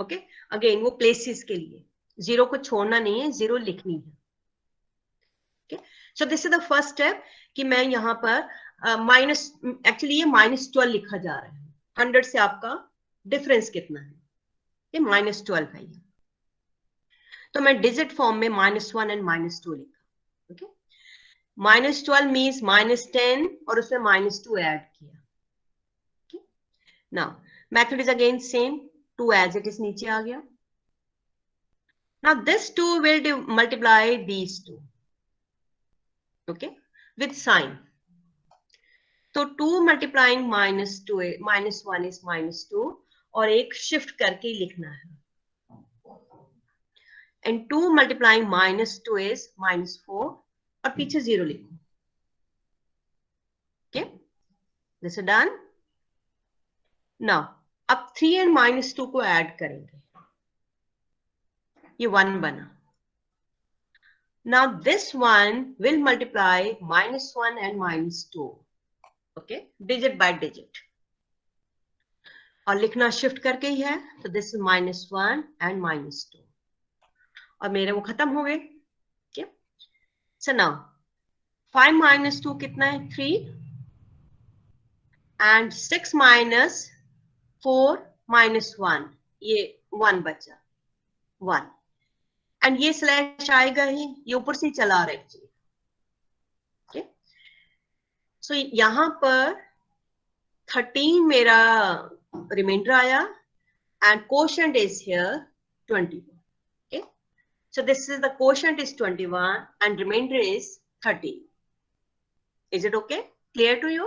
Speaker 3: ओके, अगेन वो प्लेसेस के लिए 0 को छोड़ना नहीं है, 0 लिखनी है। Okay, so this is the first step कि मैं यहाँ पर माइनस, एक्चुअली ये -12 लिखा जा रहा है। 100 से आपका डिफरेंस कितना है? ये -12 है। ये तो मैं डिजिट फॉर्म में -1 एंड -2 लिखा। ओके, -12 मीन्स -10 और उसमें -2 ऐड किया। Now method is again same, 2 as it is नीचे आ गया। Now this 2 will multiply these 2, okay, with sign. तो 2 मल्टीप्लाइंग -1 इज -2, और एक शिफ्ट करके लिखना है। and 2 multiplying -2 is -4, और पीछे 0 लिखो। okay, this is done. now अब 3 and -2 को ऐड करेंगे, ये 1 बना। now this one will multiply -1 and -2, okay, digit by digit, और लिखना शिफ्ट करके ही है। तो दिस इज -1 and -2, और मेरे वो खत्म हो गए। सो नाउ 5 - 2 कितना है? 3, एंड 6 - 4 - 1, ये 1 बचा, 1, एंड ये स्लैश आएगा ही, ये ऊपर से चला रहा है। सो यहां पर 13 मेरा रिमाइंडर आया, and quotient is here 21. So this is the quotient is 21 and remainder is 13. Is it okay? Clear to you?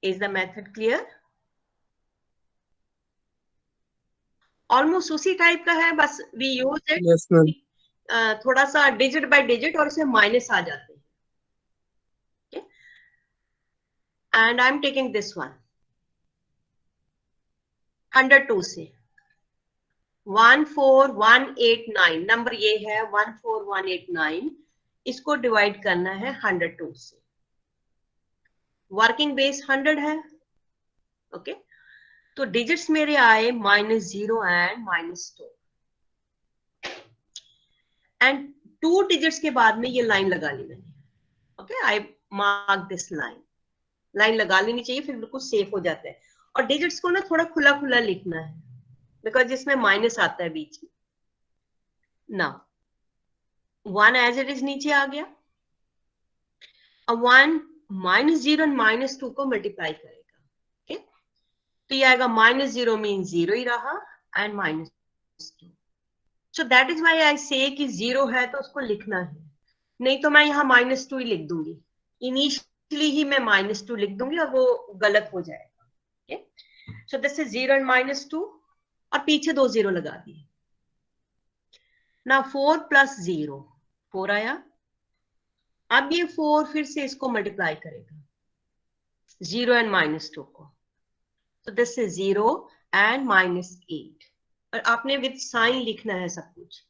Speaker 3: Is the method clear? Almost उसी टाइप का है, बस we use it
Speaker 4: Yes, ma'am.
Speaker 3: थोड़ा सा digit bye digit और इसमें minus आ जाते हैं. Okay? And I'm taking this one 102 से 14189 नंबर ये है 14189. इसको डिवाइड करना है 102 से. वर्किंग बेस 100 है. ओके तो डिजिट्स मेरे आए -0 एंड -2 एंड 2 डिजिट्स के बाद में ये लाइन लगा ली मैंने. Okay I mark this line लगा लेनी चाहिए, फिर बिल्कुल सेफ हो जाता है. और डिजिट्स को ना थोड़ा खुला खुला लिखना है बिकॉज इसमें माइनस आता है बीच में. ना 1 एज इट इज नीचे आ गया. अब 1 -0 एंड -2 को मल्टीप्लाई करेगा. ओके तो ये आएगा -0 मीन 0 ही रहा and -2. So that is why I से कि 0 है तो उसको लिखना है, नहीं तो मैं यहाँ -2 ही लिख दूंगी. इनिशियली ही मैं -2 लिख दूंगी और वो गलत हो जाएगा. Okay so this is 0 and -2 और पीछे 2 0 लगा दिए. ना 4 + 0 4 आया. अब ये 4 फिर से इसको मल्टीप्लाई करेगा 0 एंड -2 को. तो दिस इज 0 एंड -8 और आपने विद साइन लिखना है सब कुछ.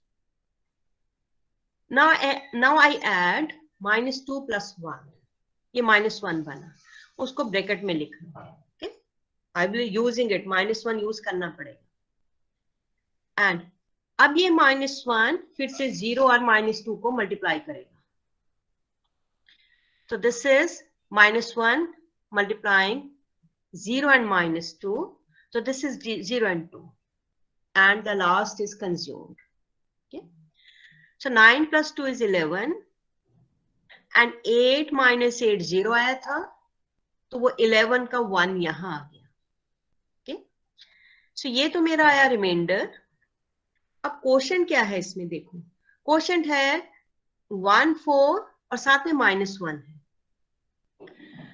Speaker 3: Now I add -2 + 1. ये -1 बना, उसको ब्रैकेट में लिखना है. Okay I will using it, -1 use करना पड़ेगा. एंड अब ये -1 फिर से 0 और -2 को मल्टीप्लाई करेगा. So this is -1 multiplying 0 and -2. So this is 0 and 2. And the last is consumed. Okay. So 9 + 2 is 11. And 8 - 8 0 आया था. तो वो 11 का 1 यहाँ आ गया. Okay. So ये तो मेरा आया रिमाइंडर. अब क्वोशंट क्या है इसमें देखो. क्वोशंट है 1 4 और साथ में -1 है.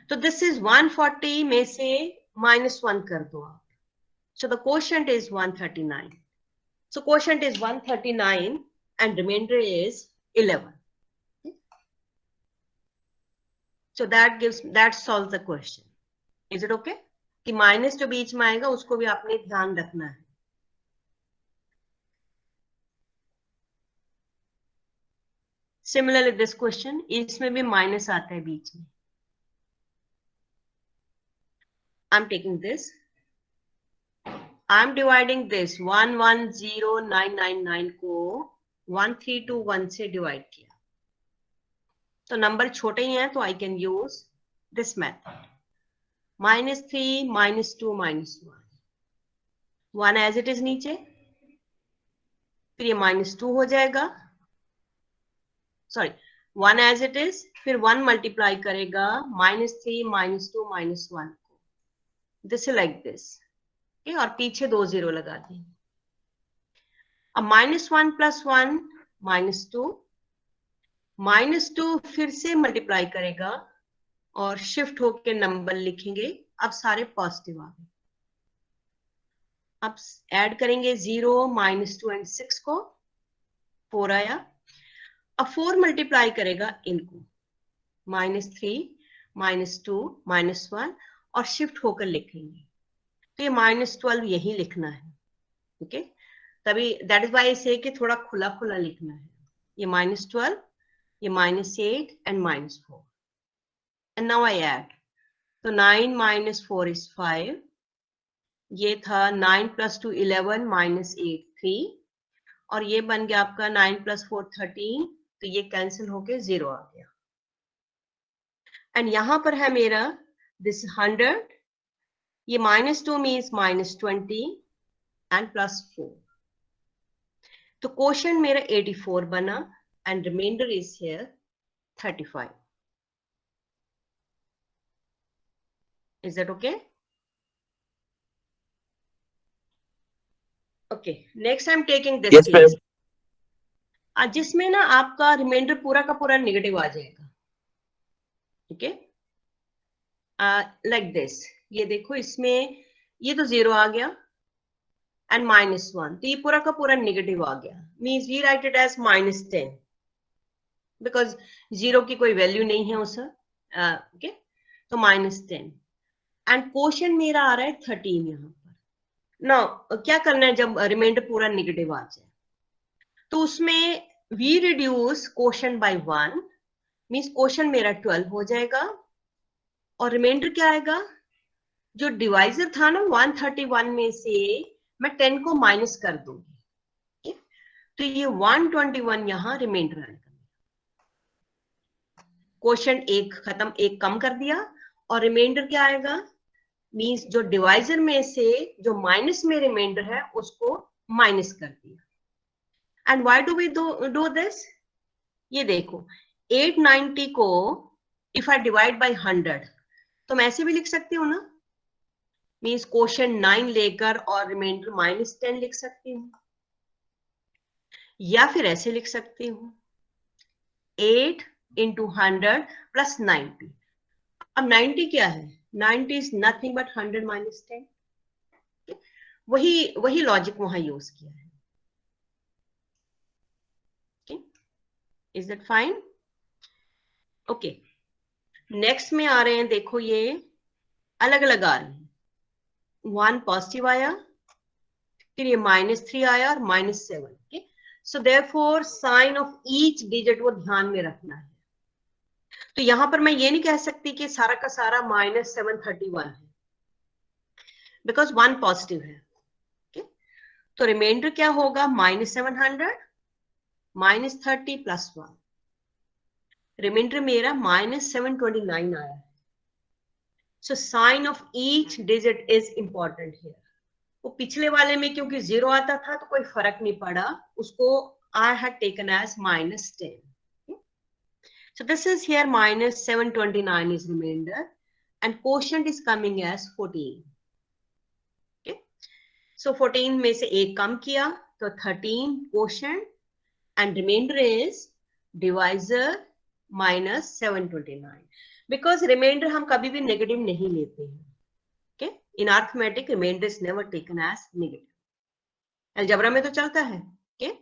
Speaker 3: तो दिस इज 140 में से -1 कर दो आप. So the quotient is 139. So quotient is 139 and remainder is 11. So that solves the question. Is it okay कि माइनस जो बीच में आएगा उसको भी आपने ध्यान रखना है. सिमिलरली दिस क्वेश्चन, इसमें भी माइनस आता है बीच में. I'm taking this. I'm dividing this 110999 को 1321 से डिवाइड किया. तो नंबर छोटे ही हैं तो I can use this method. -3 -2 -1. 1 as it is नीचे, फिर ये -2 हो जाएगा. सॉरी 1 as it is, फिर 1 मल्टीप्लाई करेगा -3 -2 -1. This is like this. और पीछे 2 0 लगा दी. अब -1 + 1 -2 फिर से मल्टीप्लाई करेगा और शिफ्ट होके नंबर लिखेंगे. अब सारे पॉजिटिव आ गए. अब ऐड करेंगे 0 -2 एंड 6 को. 4 आया. अब 4 मल्टीप्लाई करेगा इनको -3 -2 -1 और शिफ्ट होकर लिखेंगे. तो ये -12 यही लिखना है. ओके तभी दैट इज व्हाई से कि थोड़ा खुला खुला लिखना है. ये -12, ये -8 and -4. And now I add. तो 9 - 4 is 5. ये था 9 + 2 11 -8 3. और ये बन गया आपका 9 + 4 13. तो ये कैंसिल होके 0 आ गया. एंड यहां पर है मेरा this 100. ये -2 means -20 and +4. तो क्वोशंट मेरा 84 बना and remainder is here 35. Is that okay? Okay, next I'm taking this
Speaker 4: Yes, ma'am.
Speaker 3: case. जिसमें ना आपका रिमाइंडर पूरा का पूरा नेगेटिव आ जाएगा. ठीक है लाइक दिस, ये देखो इसमें ये तो 0 आ गया एंड -1, तो ये पूरा का पूरा नेगेटिव आ गया, means we write it as -10 because 0 की कोई वैल्यू नहीं है उस ओके, तो -10 एंड क्वोशंट मेरा आ रहा है 13 यहाँ पर। नाउ क्या करना है जब रिमाइंडर पूरा नेगेटिव आ जाए, तो उसमें we reduce quotient by 1, means quotient मेरा 12 हो जाएगा और रिमाइंडर क्या आएगा, जो डिवाइजर था ना 131 में से मैं 10 को माइनस कर दूंगी, तो ये 121 यहाँ रिमाइंडर आएगा। क्वोशंट एक खत्म, एक कम कर दिया और रिमाइंडर क्या आएगा, मींस जो डिवाइजर में से जो माइनस में रिमाइंडर है उसको माइनस कर दिया। And why do we do this, ये देखो 890 को इफ आई डिवाइड बाय 100 तो मैं ऐसे भी लिख सकती हूँ ना, मींस क्वोशंट 9 लेकर और रिमाइंडर -10 लिख सकती हूँ, या फिर ऐसे लिख सकती हूँ 8 into 100 plus 90। अब 90 क्या है, 90 is nothing but 100 minus 10। वही लॉजिक वहां यूज किया है। Is that fine? Okay, next में आ रहे हैं, देखो ये अलग अलग आ रहे हैं, 1 पॉजिटिव आया, फिर ये -3 आया और -7। Okay, so therefore sign of each digit वो ध्यान में रखना है। तो यहां पर मैं ये नहीं कह सकती कि सारा का सारा -731 है, बिकॉज 1 पॉजिटिव है। okay? तो रिमाइंडर क्या होगा, -700 -30 + 1, रिमाइंडर मेरा -729 आया है। So sine of each digit is important here. वो पिछले वाले में क्योंकि 0 आता था तो कोई फर्क नहीं पड़ा, उसको I had taken as -10। So this is here -729 is remainder and quotient is coming as 14. Okay, so 14 में से एक कम किया तो 13 quotient and remainder is divisor -729, because remainder हम कभी भी नेगेटिव नहीं लेते हैं। okay, in arithmetic remainder is never taken as negative, algebra में तो चलता है। okay,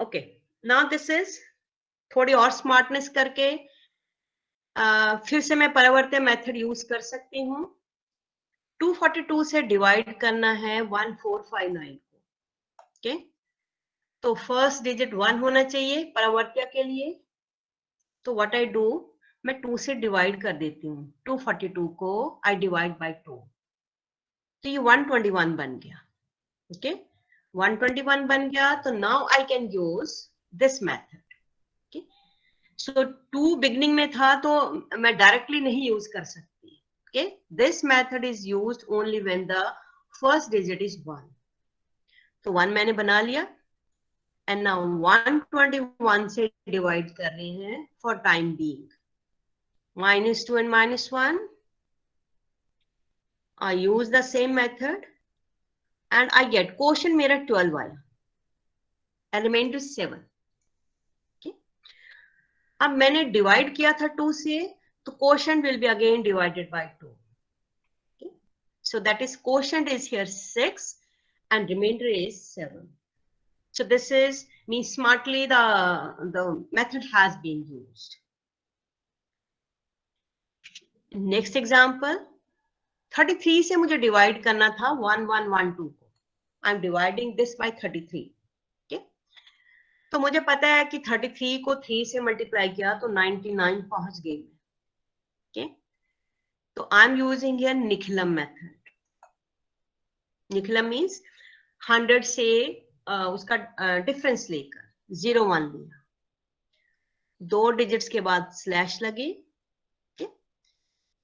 Speaker 3: okay, now this is थोड़ी और स्मार्टनेस करके फिर से मैं परिवर्तन मेथड यूज कर सकती हूँ। 242 से डिवाइड करना है 1459 को। ओके, तो फर्स्ट डिजिट 1 होना चाहिए परिवर्त्य के लिए, तो व्हाट आई डू, मैं 2 से डिवाइड कर देती हूँ। 242 को आई डिवाइड बाय 2, तो ये 121 बन गया। ओके, 121 बन गया, तो now I can use this method. So 2 beginning में था तो मैं डायरेक्टली नहीं यूज कर सकती। Okay, this method is used only when the first digit is 1। तो 1 मैंने बना लिया एंड नाउ 121 से डिवाइड कर रहे हैं for time being. -2 and -1, I use the same method and I get quotient मेरा 12 आया, एलिमेंट इज 7। अब मैंने डिवाइड किया था 2 से, तो quotient will be again divided by 2। okay? So that is quotient is here 6 and remainder is 7। So this is means smartly the method has been used। Next example, 33 से मुझे divide करना था 1112 को। I am dividing this by 33। तो मुझे पता है कि 33 को 3 से मल्टीप्लाई किया तो 99 पहुंच गई। ओके, तो I am using here Nikhilam method. Nikhilam means 100 से उसका डिफरेंस लेकर 01 लिया, 2 डिजिट्स के बाद स्लैश लगे,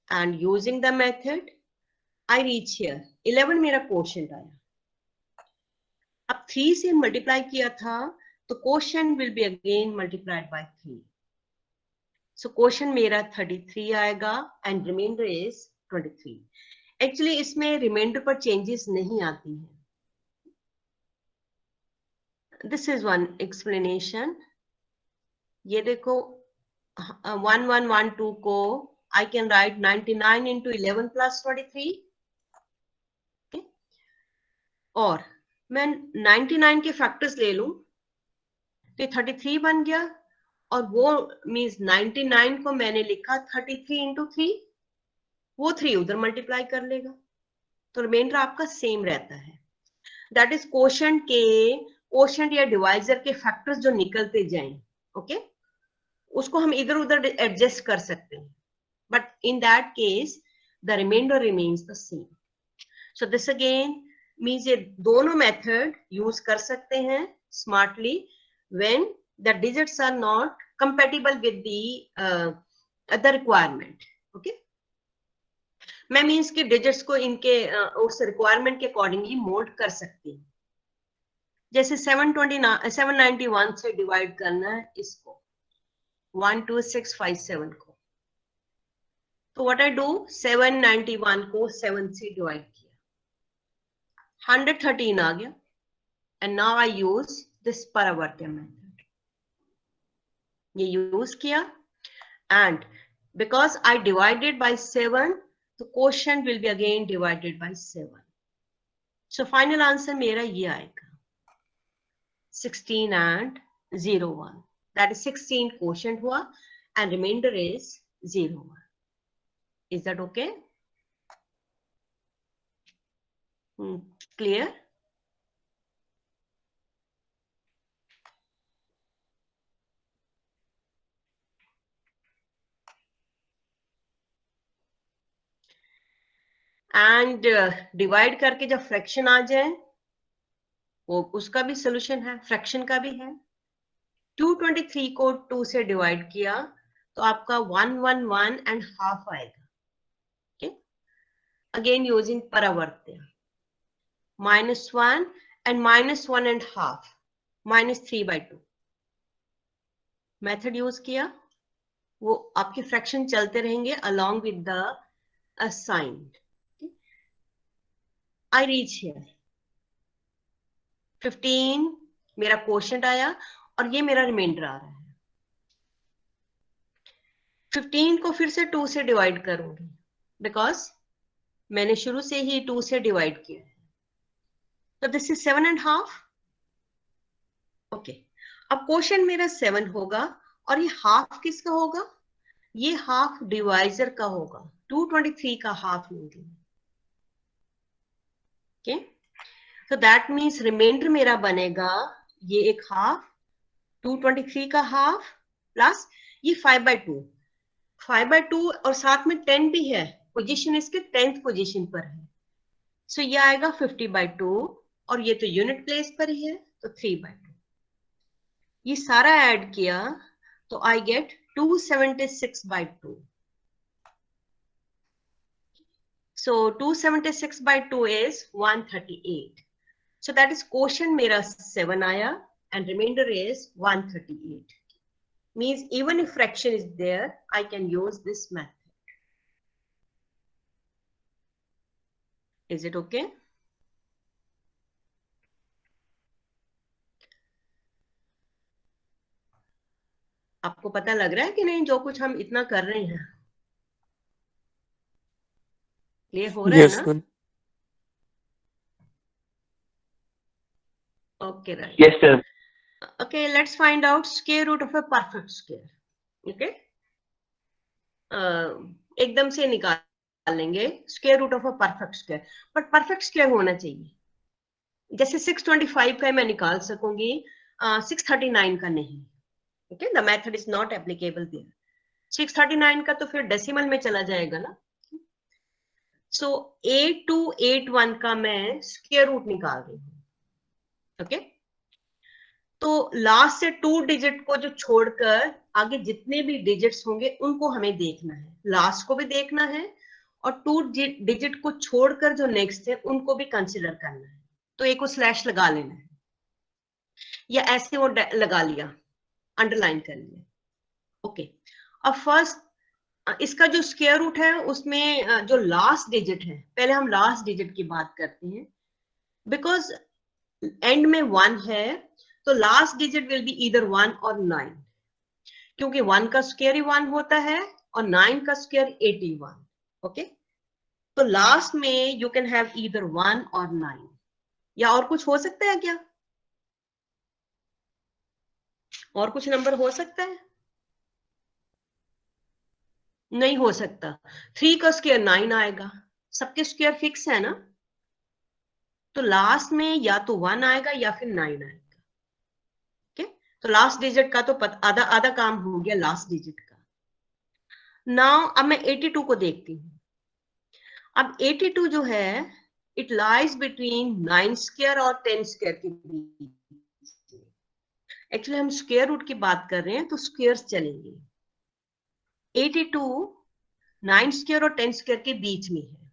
Speaker 3: and using the method I reach here 11 मेरा क्वोशंट आया। अब 3 से मल्टीप्लाई किया था तो quotient will be again multiplied by 3। So quotient मेरा 33 आएगा and remainder is 23। Actually इसमें remainder पर changes नहीं आती हैं। This is one explanation। ये देखो 1112 को I can write 99 into 11 plus 23. Okay? और मैं 99 के फैक्टर्स ले लूं तो 33 बन गया, और वो मीन्स 99 को मैंने लिखा 33 into 3, वो 3 उधर मल्टीप्लाई कर लेगा, तो रिमाइंडर आपका सेम रहता है. दैट इज कोशेंट या डिवाइजर के फैक्टर्स जो निकलते जाएं. ओके, उसको हम इधर उधर एडजस्ट कर सकते हैं, but in that case the remainder remains the same. So this again means ये दोनों मेथड यूज कर सकते हैं smartly when the digits are not compatible with the requirement. Okay, मैं मीन्स के डिजिट्स को इनके उस रिक्वायरमेंट के अकॉर्डिंगली मोल्ड कर सकती हूँ. जैसे 791 से डिवाइड करना है इसको 12657 को, तो व्हाट आई डू, 791 को 7 से डिवाइड किया, 113 आ गया, and now I use this परावर्त्य मेथड. ये यूज किया, and because I divided by 7, the quotient will be again divided by 7. So final answer मेरा ये आएगा 16 and 01. That is 16 quotient हुआ and remainder is 01. Is that okay? Clear? And divide करके जब fraction आ जाए वो उसका भी सोल्यूशन है, फ्रैक्शन का भी है. 223 को 2 से डिवाइड किया तो आपका 111 and half आएगा. ओके, अगेन यूजिंग परावर्त्य, -1 and -1 and half, -3/2 method use किया. वो आपके फ्रैक्शन चलते रहेंगे along with the assigned. I reach here 15 मेरा क्वोशंट आया और ये मेरा रिमाइंडर आ रहा है. 15 को फिर से 2 से डिवाइड करूंगी बिकॉज मैंने शुरू से ही 2 से डिवाइड किया है, तो दिस इज 7.5. ओके, अब क्वोशंट मेरा 7 होगा और ये हाफ किसका होगा, ये हाफ डिवाइजर का होगा, 223 का हाफ लूंगी. Okay, so that means remainder मेरा बनेगा ये एक हाफ, 223 का हाफ प्लस ये 5/2, 5/2 और साथ में 10 भी है, पोजीशन इसके 10th पोजीशन पर है. सो ये आएगा 50/2 और ये तो यूनिट प्लेस पर ही है तो 3/2. ये सारा ऐड किया तो I get 276/2. So 276/2 is 138. So that is quotient मेरा 7 आया and remainder is 138. Means even if fraction is there, I can use this method. Is it okay? आपको पता लग रहा है कि नहीं जो कुछ हम इतना कर रहे हैं? क्लियर हो रहा है
Speaker 4: Yes,
Speaker 3: ना?
Speaker 4: ma'am.
Speaker 3: Okay, right.
Speaker 4: Yes, ma'am.
Speaker 3: Okay, let's find out square root of a perfect square. Okay, एकदम से निकाल लेंगे square root of a perfect square, but perfect square होना चाहिए. जैसे 625 का मैं निकाल सकूंगी, 639 का नहीं. Okay, the method is not applicable there. 639 का तो फिर डेसिमल में चला जाएगा ना. So 8281 का मैं स्क्वायर रूट निकाल रही हूँ. ओके, तो लास्ट से 2 डिजिट को जो छोड़कर आगे जितने भी डिजिट्स होंगे उनको हमें देखना है, लास्ट को भी देखना है और 2 डिजिट को छोड़कर जो नेक्स्ट है उनको भी कंसिडर करना है. तो एक को स्लैश लगा लेना है या ऐसे वो लगा लिया, अंडरलाइन कर लिया. ओके, अब फर्स्ट इसका जो स्क्वायर रूट है उसमें जो लास्ट डिजिट है, पहले हम लास्ट डिजिट की बात करते हैं. बिकॉज एंड में 1 है तो last digit will be either 1 और 9. क्योंकि 1 का स्क्वायर ही 1 होता है और 9 का स्क्वायर 81. ओके, तो लास्ट में यू कैन हैव ईदर 1 और 9, या और कुछ हो सकता है क्या? और कुछ नंबर हो सकता है? नहीं हो सकता. 3 का स्क्वायर 9 आएगा, सबके स्क्वायर फिक्स है ना, तो लास्ट में या तो 1 आएगा या फिर 9 आएगा. ओके, तो लास्ट डिजिट का तो आधा आधा काम हो गया लास्ट डिजिट का. नाउ अब मैं 82 को देखती हूँ. अब 82 जो है इट लाइज बिटवीन 9 स्क्वायर और 10 स्क्वायर के बीच. एक्चुअली हम स्क्वायर रूट की बात कर रहे हैं तो स्क्वायर्स चलेंगे. 82 9 स्क्वायर और 10 स्क्वायर के बीच में है,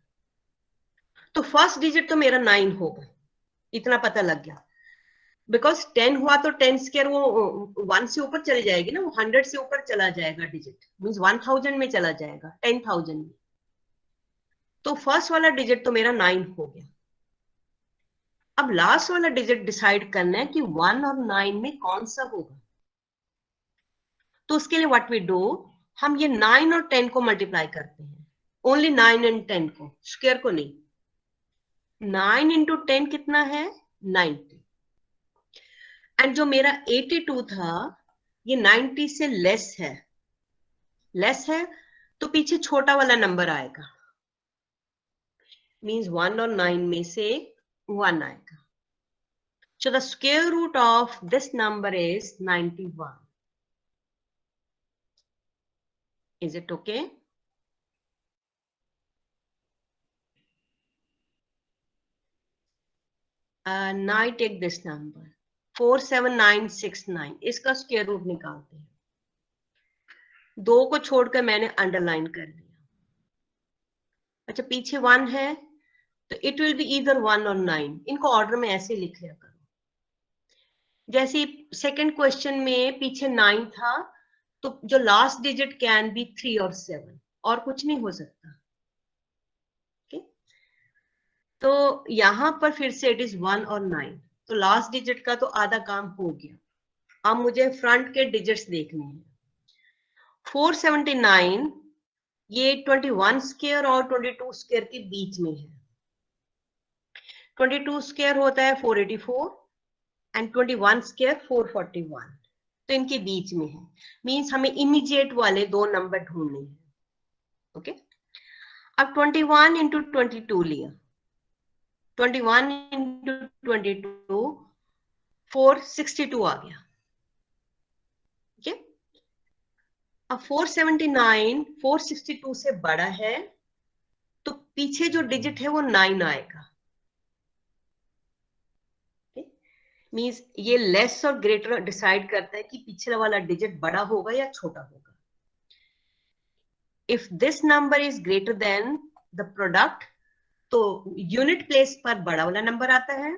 Speaker 3: तो फर्स्ट डिजिट तो मेरा 9 होगा, इतना पता लग गया. बिकॉज 10 हुआ तो 10 स्क्वायर वो 1 से ऊपर चली जाएगी ना, वो 100 से ऊपर चला जाएगा डिजिट, मींस 1000 में चला जाएगा, 10,000 में. तो फर्स्ट वाला डिजिट तो मेरा 9 हो गया. अब लास्ट वाला डिजिट डिसाइड करना है कि 1 और 9 में कौन सा होगा. तो उसके लिए व्हाट वी डू, हम ये 9 और 10 को मल्टीप्लाई करते हैं, ओनली 9 एंड 10 को, स्क्वायर को नहीं. 9 इंटू 10 कितना है? 90. एंड जो मेरा 82 था ये 90 से लेस है. लेस है तो पीछे छोटा वाला नंबर आएगा, मींस 1 और 9 में से 1 आएगा. So the square root of this number is 91. Is it okay? Now I take this number 47969. इसका स्क्वायर रूट निकालते हैं. 2 को छोड़कर मैंने अंडरलाइन कर लिया. अच्छा, पीछे 1 है तो इट विल बी ईदर 1 और 9. इनको ऑर्डर में ऐसे लिख लिया करो. जैसे सेकंड क्वेश्चन में पीछे 9 था तो जो लास्ट डिजिट कैन बी 3 और 7, और कुछ नहीं हो सकता. तो यहां पर फिर से इट इज 1 और 9, तो लास्ट डिजिट का तो आधा काम हो गया. अब मुझे फ्रंट के डिजिट्स देखने हैं. 479 ये 21 स्क्वायर और 22 स्क्वायर के बीच में है. 22 स्क्वायर होता है 484 एंड 21 स्क्वायर 441, तो इनके बीच में है. मींस हमें इमीडिएट वाले दो नंबर ढूंढने हैं. ओके, अब 21 इंटू 22 लिया. 21 इंटू 22 462 आ गया. ठीक है, अब 479 462 से बड़ा है तो पीछे जो डिजिट है वो 9 आएगा. मींस ये लेस और ग्रेटर डिसाइड करता है कि पिछला वाला डिजिट बड़ा होगा या छोटा होगा. If this number is greater than the product तो यूनिट प्लेस पर बड़ा वाला नंबर आता है.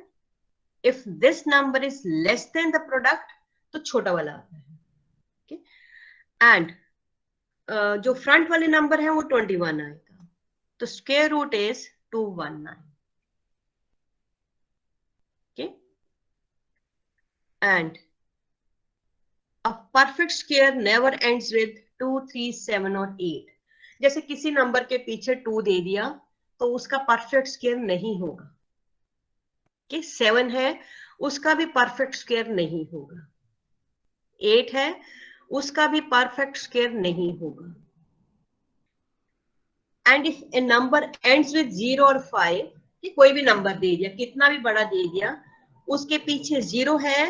Speaker 3: If this number is less than the product तो छोटा वाला आता है. एंड जो फ्रंट वाले नंबर है वो 21 आएगा, तो square root is 219. Okay, and a perfect square never ends with 2, 3, 7 और 8. जैसे किसी नंबर के पीछे 2 दे दिया तो उसका परफेक्ट स्क्वायर नहीं होगा. कि 7 है उसका भी परफेक्ट स्क्वायर नहीं होगा. 8 है उसका भी परफेक्ट स्क्वायर नहीं होगा. And if A number ends with 0 और 5, कि कोई भी नंबर दे दिया, कितना भी बड़ा दे दिया, उसके पीछे 0 है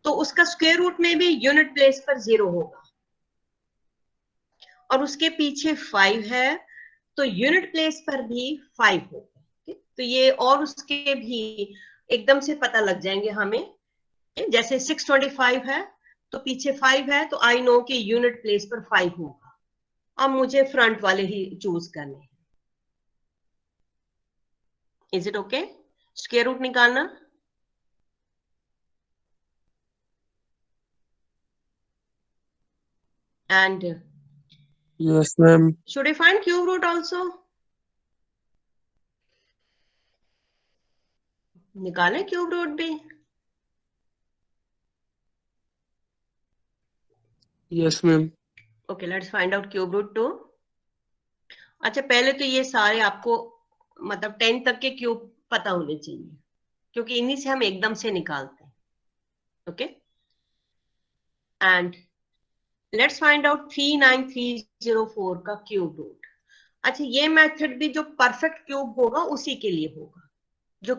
Speaker 3: तो उसका स्क्वायर रूट में भी यूनिट प्लेस पर 0 होगा. और उसके पीछे 5 है तो यूनिट प्लेस पर भी 5 होगा. तो ये और उसके भी एकदम से पता लग जाएंगे हमें. जैसे 625 है तो पीछे 5 है तो आई नो कि यूनिट प्लेस पर 5 होगा. अब मुझे फ्रंट वाले ही चूज करने हैं. Is it okay? Square root निकालना. And
Speaker 4: Yes, ma'am.
Speaker 3: should I find cube root also? निकालें क्यूब रूट भी.
Speaker 4: Yes, ma'am.
Speaker 3: Okay, let's find out cube root 2. अच्छा, पहले तो ये सारे आपको मतलब 10 तक के क्यूब पता होने चाहिए, क्योंकि इन्हीं से हम एकदम से निकालते हैं. Okay, and let's find out 39304 का क्यूब रूट. अच्छा, ये मेथड भी जो परफेक्ट क्यूब होगा उसी के लिए होगा, जो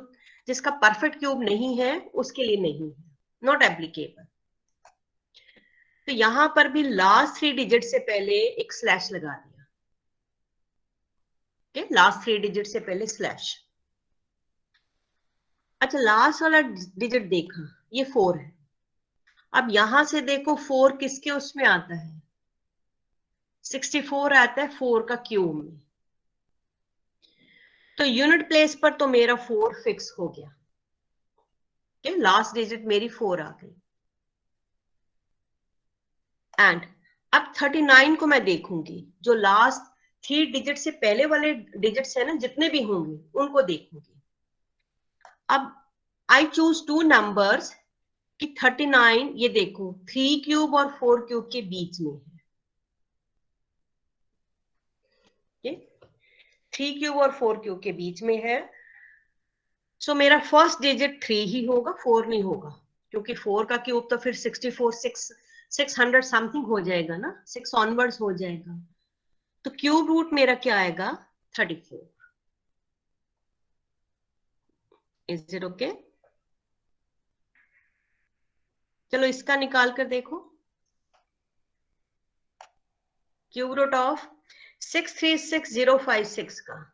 Speaker 3: जिसका परफेक्ट क्यूब नहीं है उसके लिए नहीं है, नॉट एप्लीकेबल. तो यहां पर भी लास्ट 3 डिजिट से पहले एक स्लैश लगा दिया. ओके, लास्ट 3 डिजिट से पहले स्लैश. अच्छा, लास्ट वाला डिजिट देखा, ये 4 है. अब यहां से देखो 4 किसके उसमें आता है, 64 आता है 4 का क्यूब में. तो यूनिट प्लेस पर तो मेरा 4 फिक्स हो गया. लास्ट डिजिट मेरी 4 आ गई. एंड अब 39 को मैं देखूंगी, जो लास्ट 3 डिजिट से पहले वाले डिजिट्स है ना, जितने भी होंगे उनको देखूंगी. अब आई चूज 2 नंबर्स कि 39, ये देखो 3 क्यूब और 4 क्यूब के बीच में है. 3 क्यूब और 4 क्यूब के बीच में है. सो मेरा फर्स्ट डिजिट 3 ही होगा, 4 नहीं होगा, क्योंकि 4 का क्यूब तो फिर 64 600 समथिंग हो जाएगा ना, 6 ऑनवर्ड्स हो जाएगा. तो क्यूब रूट मेरा क्या आएगा, 34. Is it okay? चलो इसका निकाल कर देखो. क्यूब रूट ऑफ 636056 का.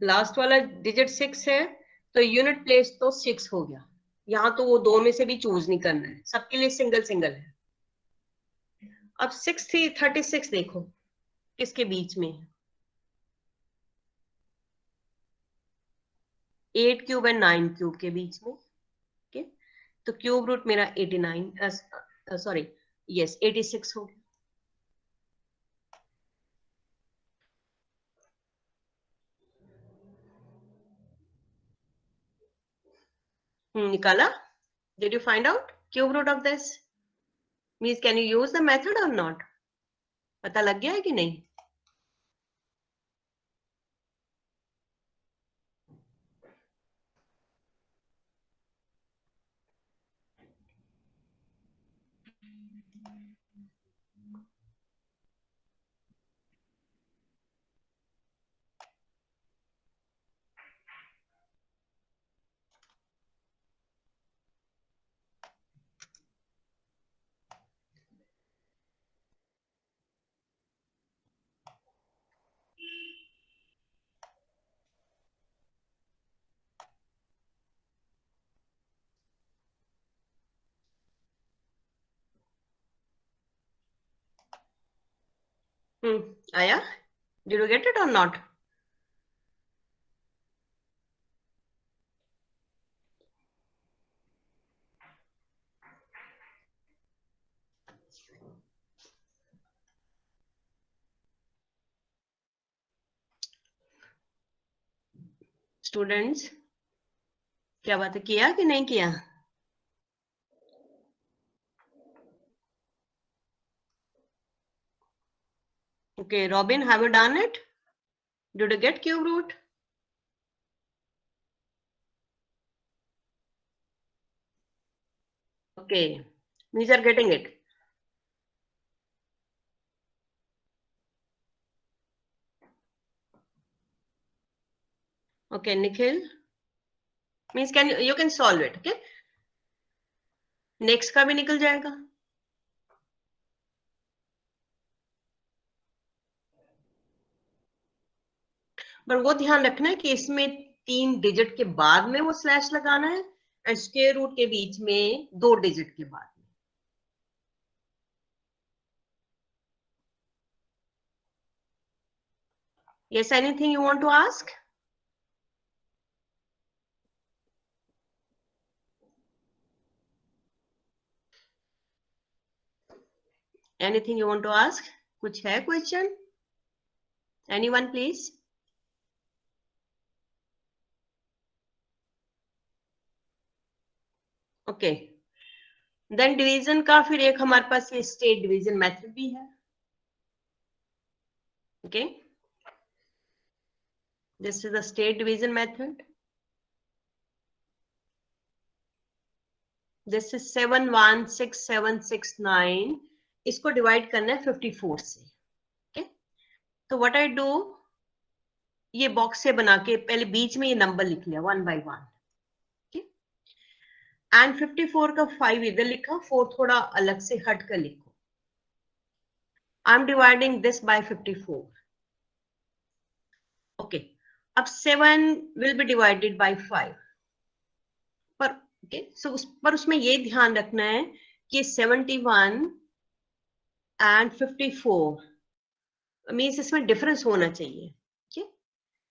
Speaker 3: लास्ट वाला डिजिट 6 है, तो यूनिट प्लेस तो 6 हो गया. यहां तो वो दो में से भी चूज नहीं करना है, सबके लिए सिंगल सिंगल है. अब 6336 देखो किसके बीच में है, 8 क्यूब एंड 9 क्यूब के बीच में. ओके, तो क्यूब रूट मेरा 89, सॉरी, यस 86 हो गया. निकाला? Did you find out cube root of this? Means can you use the method or not? पता लग गया है कि नहीं? आया? Did you get it or not? Students, क्या बात है, किया कि नहीं किया? Okay, Robin, have you done it? Did you get cube root? Okay, these are getting it. Okay, Nikhil, means you can solve it. Okay, next का भी निकल जाएगा. पर वो ध्यान रखना है कि इसमें 3 डिजिट के बाद में वो स्लैश लगाना है एंड स्क्वायर रूट के बीच में 2 डिजिट के बाद में. Yes, anything you want to ask? Anything you want to ask? कुछ है question? Anyone please? Okay. Then division का फिर एक हमारे पास ये state division method भी है. Okay. This is the state division method. This is 7166769. इसको डिवाइड करना है 54 से. Okay. तो what I do, ये बॉक्स से बना के पहले बीच में ये नंबर लिख लिया 1 by 1. Okay. एंड 54 का 5 इधर लिखा, 4 थोड़ा अलग से हट कर लिखो. I am dividing this by 54. Okay. अब 7 विल बी डिवाइडेड बाय 5. पर ओके, सो उस पर उसमें ये ध्यान रखना है कि 71 एंड 54 मीन्स इसमें डिफरेंस होना चाहिए.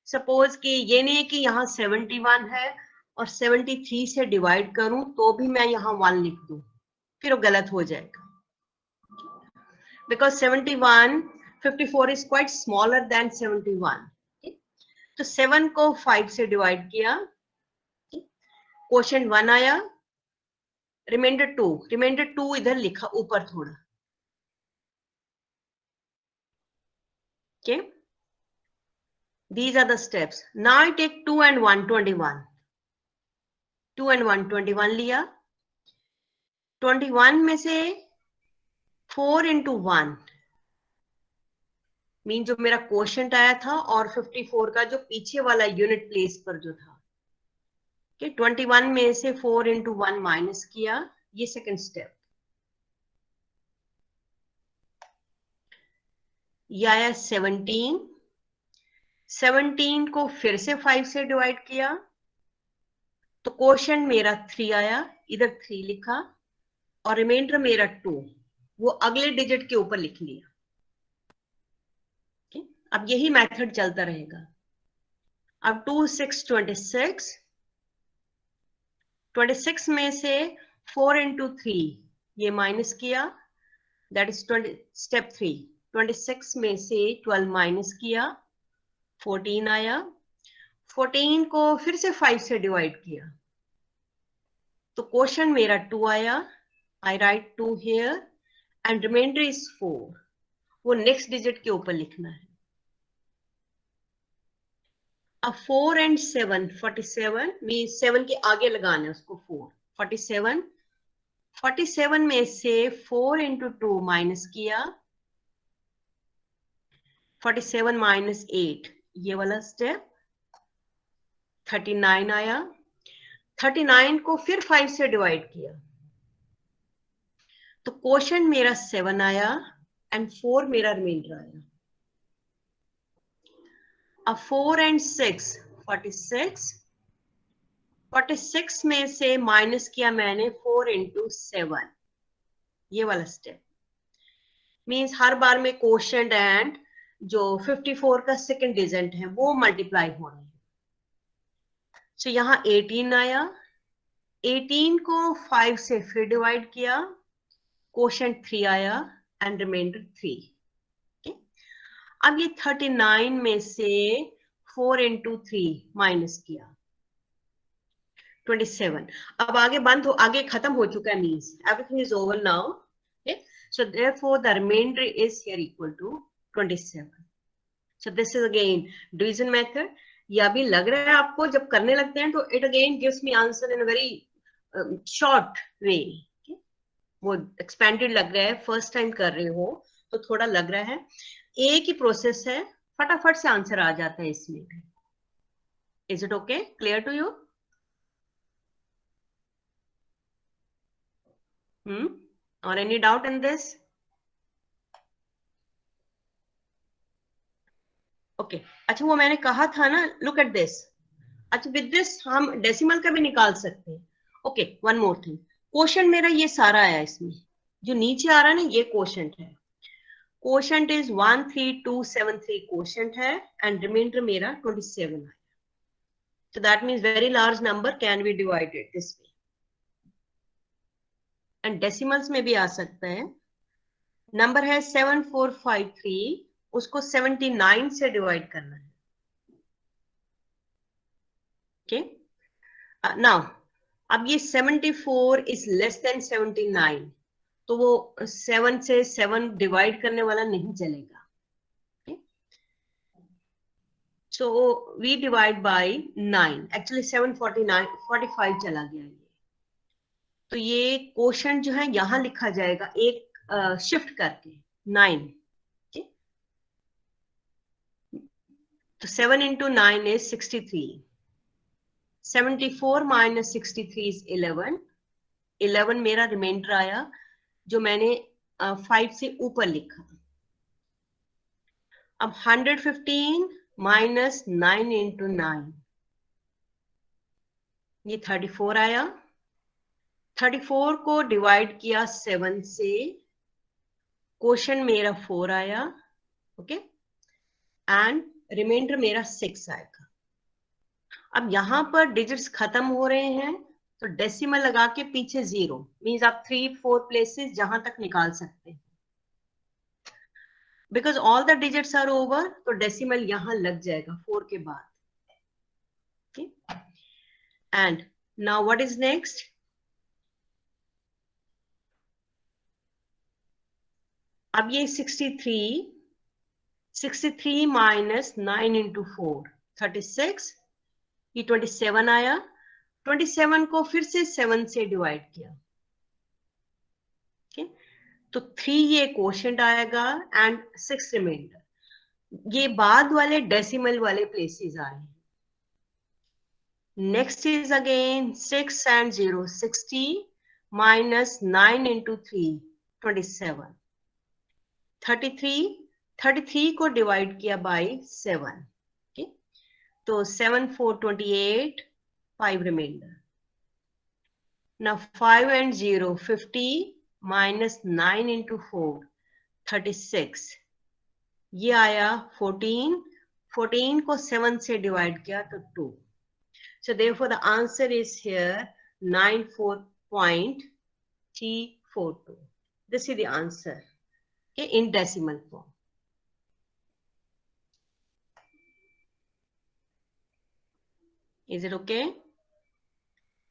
Speaker 3: सपोज कि ये नहीं है कि यहाँ 71 है और 73 से डिवाइड करूं तो भी मैं यहाँ 1 लिख दूं, फिर वो गलत हो जाएगा. Because 71 54 is quite smaller than 71. तो 7 को 5 से डिवाइड किया, क्वोशिएंट 1 आया, रिमाइंडर 2 इधर लिखा ऊपर थोड़ा. Okay. These are the steps. Now I take 2 and 1, 21. 2 and 1, 21 लिया. 21 में से 4 into 1 मीन जो मेरा क्वोशिएंट आया था और 54 का जो पीछे वाला यूनिट प्लेस पर जो था. Okay, 21 में से 4 into 1 माइनस किया, ये सेकंड स्टेप. ये आया 17 को फिर से 5 से डिवाइड किया तो क्वोशिएंट मेरा 3 आया, इधर 3 लिखा और रिमाइंडर मेरा 2 वो अगले डिजिट के ऊपर लिख लिया. okay? अब यही मेथड चलता रहेगा. अब 2 6 26 में से 4 into 3 ये माइनस किया, दैट इज स्टेप 3. 26 में से 12 माइनस किया, 14 आया. 14 को फिर से 5 से डिवाइड किया तो क्वोशिएंट मेरा 2 आया. I write 2 here and remainder is 4. वो नेक्स्ट डिजिट के ऊपर लिखना है. अब 4 and 7 47 मीन 7 के आगे लगाना है उसको 4. 47 में से 4 into 2 माइनस किया, 47 minus 8 ये वाला स्टेप. 39 आया. 39 को फिर 5 से डिवाइड किया तो क्वोशिएंट मेरा 7 आया एंड 4 मेरा रिमाइंडर आया. अब 4 and 6 46 में से माइनस किया मैंने 4 into 7 ये वाला स्टेप. मीन्स हर बार में क्वोशिएंट एंड जो 54 का सेकंड डिजिट है वो मल्टीप्लाई हो रहे हैं. सो यहाँ 18 आया. 18 को 5 से फिर डिवाइड किया, क्वोशिएंट 3 आया एंड रिमाइंडर 3. okay? अब ये 39 में से 4 into 3 माइनस किया 27. अब आगे खत्म हो चुका है, means everything is over now. So therefore the remainder is here equal to 27. So this is again division method. ये अभी लग रहा है आपको, जब करने लगते हैं तो it again gives me answer in a very short way. Okay? वो expanded लग रहा है, फर्स्ट टाइम कर रहे हो तो थोड़ा लग रहा है. एक ही प्रोसेस है, फटाफट से आंसर आ जाता है इसमें भी. Is it okay? Clear to you? Or any doubt in this? Okay अच्छा वो मैंने कहा था ना, लुक एट दिस। अच्छा विद दिस हम डेसिमल का भी निकाल सकते हैं। Okay one more thing, quotient मेरा ये सारा आया, इसमें जो नीचे आ रहा है ना ये क्वोशंट है। क्वोशंट इज 13273 क्वोशंट है एंड रिमाइंडर मेरा 27 है। So that means very large number can be divided this way. And decimals में भी आ सकता है। नंबर है 7453, उसको 79 से डिवाइड करना है। ओके नाउ अब ये 74 इज लेस देन 79, तो वो 7 से 7 डिवाइड करने वाला नहीं चलेगा। So we divide by 9, actually 745 चला गया ये। तो ये क्वोशंट जो है यहां लिखा जाएगा एक शिफ्ट करके 9। तो 7 into 9 is 63. 74 minus 63 is 11. 11 मेरा रिमाइंडर आया जो मैंने 5 से ऊपर लिखा। अब 115 minus 9 into 9, ये 34 आया। 34 को डिवाइड किया 7 से, क्वोशंट मेरा 4 आया। ओके एंड रिमाइंडर मेरा 6 आएगा। अब यहां पर डिजिट्स खत्म हो रहे हैं तो डेसिमल लगा के पीछे 0 मींस आप 3-4 प्लेसेस जहां तक निकाल सकते हैं। Because all the digits are over, तो डेसिमल यहां लग जाएगा 4 के बाद। And now what is next? अब ये 63 माइनस 9 into 4 36, ये 27 आया। 27 को फिर से 7 से डिवाइड किया। okay? तो 3 ये क्वोशंट आएगा एंड 6 रिमाइंडर। ये बाद वाले डेसिमल वाले प्लेसेस आ रहे हैं। Next is again 6 and 0, 60 minus 9 into 3 27, 33 को डिवाइड किया बाय 7। तो 7 4 28, 5 reminder. Now 5 and 0, 50 minus 9 into 4 36, ये आया 14। 14 को 7 से डिवाइड किया तो 2। So therefore the answer is here 94.342. This is the answer, okay, in decimal form. Is it okay?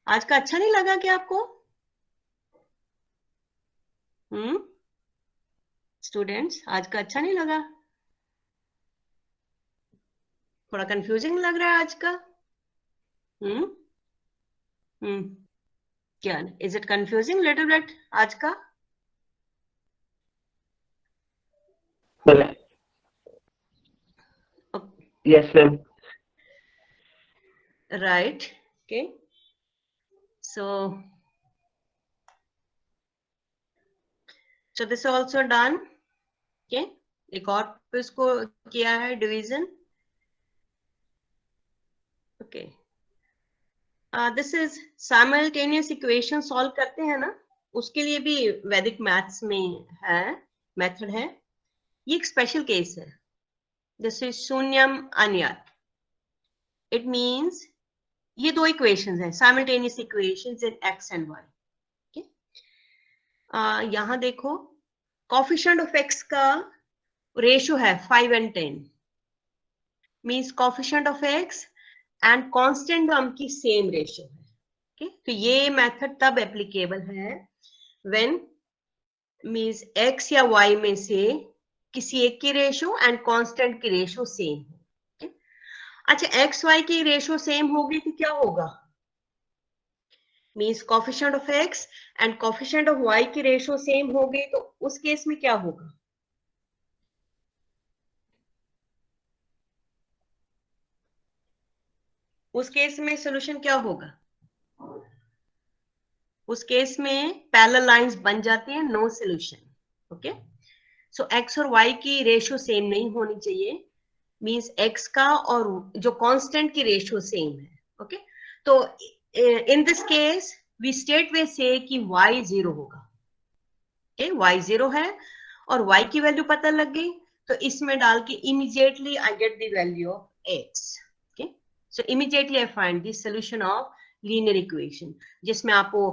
Speaker 3: आज का अच्छा नहीं लगा क्या आपको? स्टूडेंट्स आज का अच्छा नहीं लगा? थोड़ा कंफ्यूजिंग लग रहा है आज का? क्या? Is it confusing little bit आज का?
Speaker 4: Yes, ma'am.
Speaker 3: Right. Okay. So this is also done. Okay. एक और इसको किया है division. Okay this is simultaneous equation solve करते हैं ना, उसके लिए भी वैदिक मैथ्स में है मेथड है। ये एक स्पेशल केस है। दिस इज शून्यम अन्यत। इट मींस ये दो इक्वेशंस हैं, simultaneous equations in x and y. यहां देखो कोफिशिएंट ऑफ एक्स का रेशियो है 5 and 10, means coefficient of x and constant term की सेम रेशियो है। okay? तो ये मेथड तब एप्लीकेबल है व्हेन मींस एक्स या वाई में से किसी एक की रेशियो एंड कांस्टेंट की रेशियो सेम हो। okay? अच्छा एक्स वाई की रेशियो सेम होगी तो क्या होगा? Means coefficient of x and coefficient of y की रेशियो सेम हो गई तो उस केस में क्या होगा? उस केस में सॉल्यूशन क्या होगा? उस केस में पैरेलल लाइंस बन जाती हैं, no solution. Okay so x और वाई की रेशियो सेम नहीं होनी चाहिए, मीन्स x का और जो कांस्टेंट की रेशियो सेम है. ओके, तो in this case we state way से कि y 0 होगा. ओके, y 0 है और y की वैल्यू पता लग गई, तो इसमें डाल के immediately I get the value of x. Okay, so immediately I find the solution of linear equation, जिसमें आपको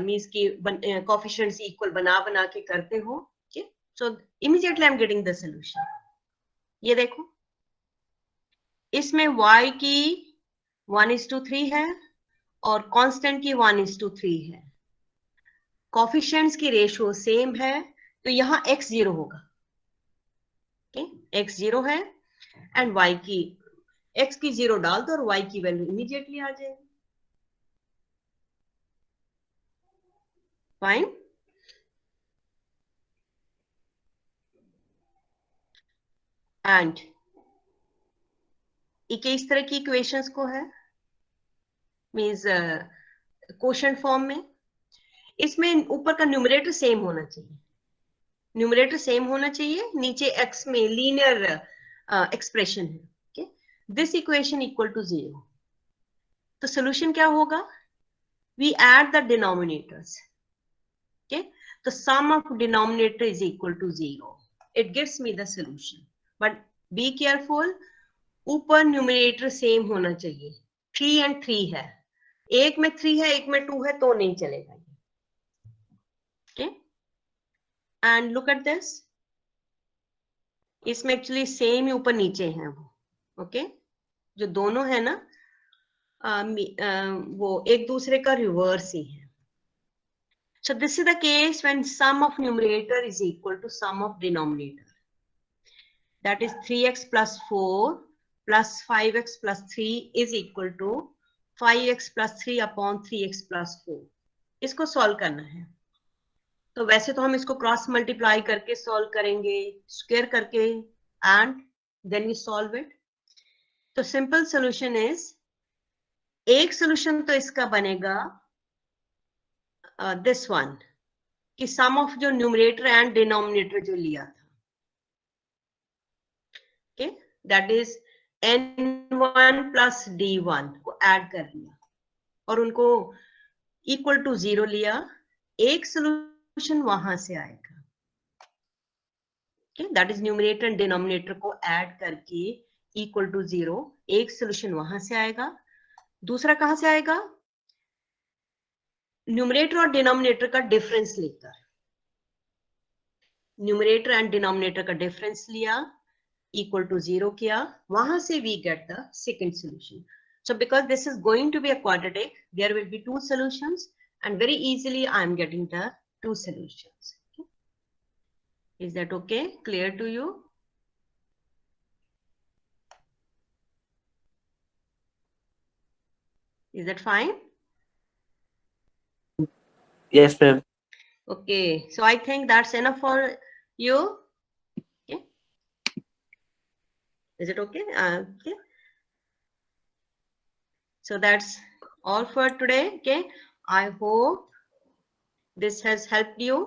Speaker 3: मींस की कोएफिशिएंट्स इक्वल बना के करते हो. Okay, so immediately I am getting the solution. ये देखो, इसमें y की 1:3 है और कांस्टेंट की 1:3 है. कोएफिशिएंट्स की रेशियो सेम है, तो यहाँ x 0 होगा. ओके, x 0 है एंड y की x की 0 डाल दो और y की वैल्यू इमीडिएटली आ जाएगी. फाइन. एंड इस तरह की इक्वेशंस को है मींस क्वोशंट फॉर्म में. इसमें ऊपर का न्यूमरेटर सेम होना चाहिए. न्यूमरेटर सेम होना चाहिए, नीचे x में लीनियर एक्सप्रेशन है. Okay, this equation equal to 0. तो सोल्यूशन क्या होगा? We add the denominators. Okay, तो sum of denominator is equal to 0. It gives me the solution. But be careful, ऊपर न्यूमरेटर सेम होना चाहिए. 3 and 3 है, एक में 3 है एक में 2 है तो नहीं चलेगा. Okay, and look at this, इसमें एक्चुअली सेम ही ऊपर नीचे हैं वो. ओके, जो दोनों है ना वो एक दूसरे का रिवर्स ही है. So this is the case when sum of numerator is equal to sum of denominator. That is 3x plus 4 plus 5x plus 3 is equal to 5x plus 3 upon 3x plus 4. इसको solve करना है. तो वैसे तो हम इसको cross multiply करके solve करेंगे, स्क्वायर करके, and then we solve it. तो सिंपल सॉल्यूशन इज, एक सॉल्यूशन तो इसका बनेगा दिस वन, कि सम ऑफ जो न्यूमरेटर एंड डिनोमिनेटर जो लिया था. Okay, that is n1 plus d1 को ऐड कर लिया और उनको इक्वल टू 0 लिया. एक सॉल्यूशन वहां से आएगा. Okay, that is numerator and denominator को ऐड करके इक्वल टू 0. एक सॉल्यूशन वहां से आएगा. दूसरा कहां से आएगा? न्यूमरेटर और डिनोमिनेटर का डिफरेंस लेकर. न्यूमरेटर एंड डिनोमिनेटर का डिफरेंस लिया, equal to 0 किया, वहां से we get the second solution. So because this is going to be a quadratic, there will be two solutions and very easily I am getting the two solutions. Okay. Is that okay? Clear to you? Is that fine?
Speaker 4: Yes, ma'am.
Speaker 3: Okay, so I think that's enough for you. Is it okay? Okay. So that's all for today. Okay. I hope this has helped you.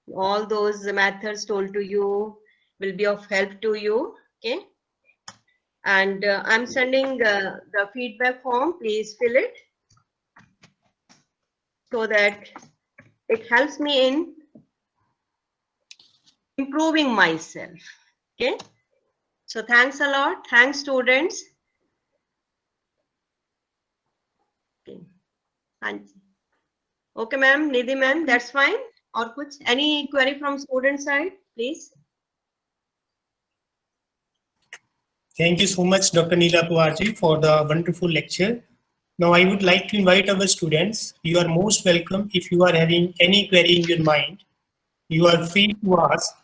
Speaker 3: All those methods told to you will be of help to you. Okay. And I'm sending the feedback form. Please fill it so that it helps me in improving myself. Okay, so thanks a lot. Thanks, students. Okay, okay, ma'am, Nidhi ma'am, that's fine. Or kuch, any query from student side, please?
Speaker 5: Thank you so much, Dr. Neela Puarji, for the wonderful lecture. Now, I would like to invite our students. You are most welcome. If you are having any query in your mind, you are free to ask.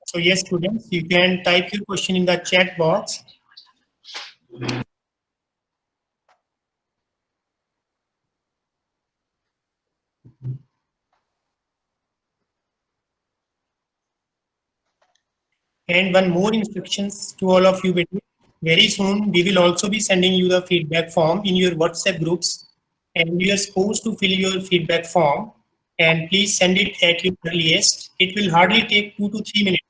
Speaker 5: So yes, students, you can type your question in the chat box. And one more instructions to all of you. Very soon, we will also be sending you the feedback form in your WhatsApp groups, and you are supposed to fill your feedback form and please send it at your earliest. It will hardly take 2 to 3 minutes.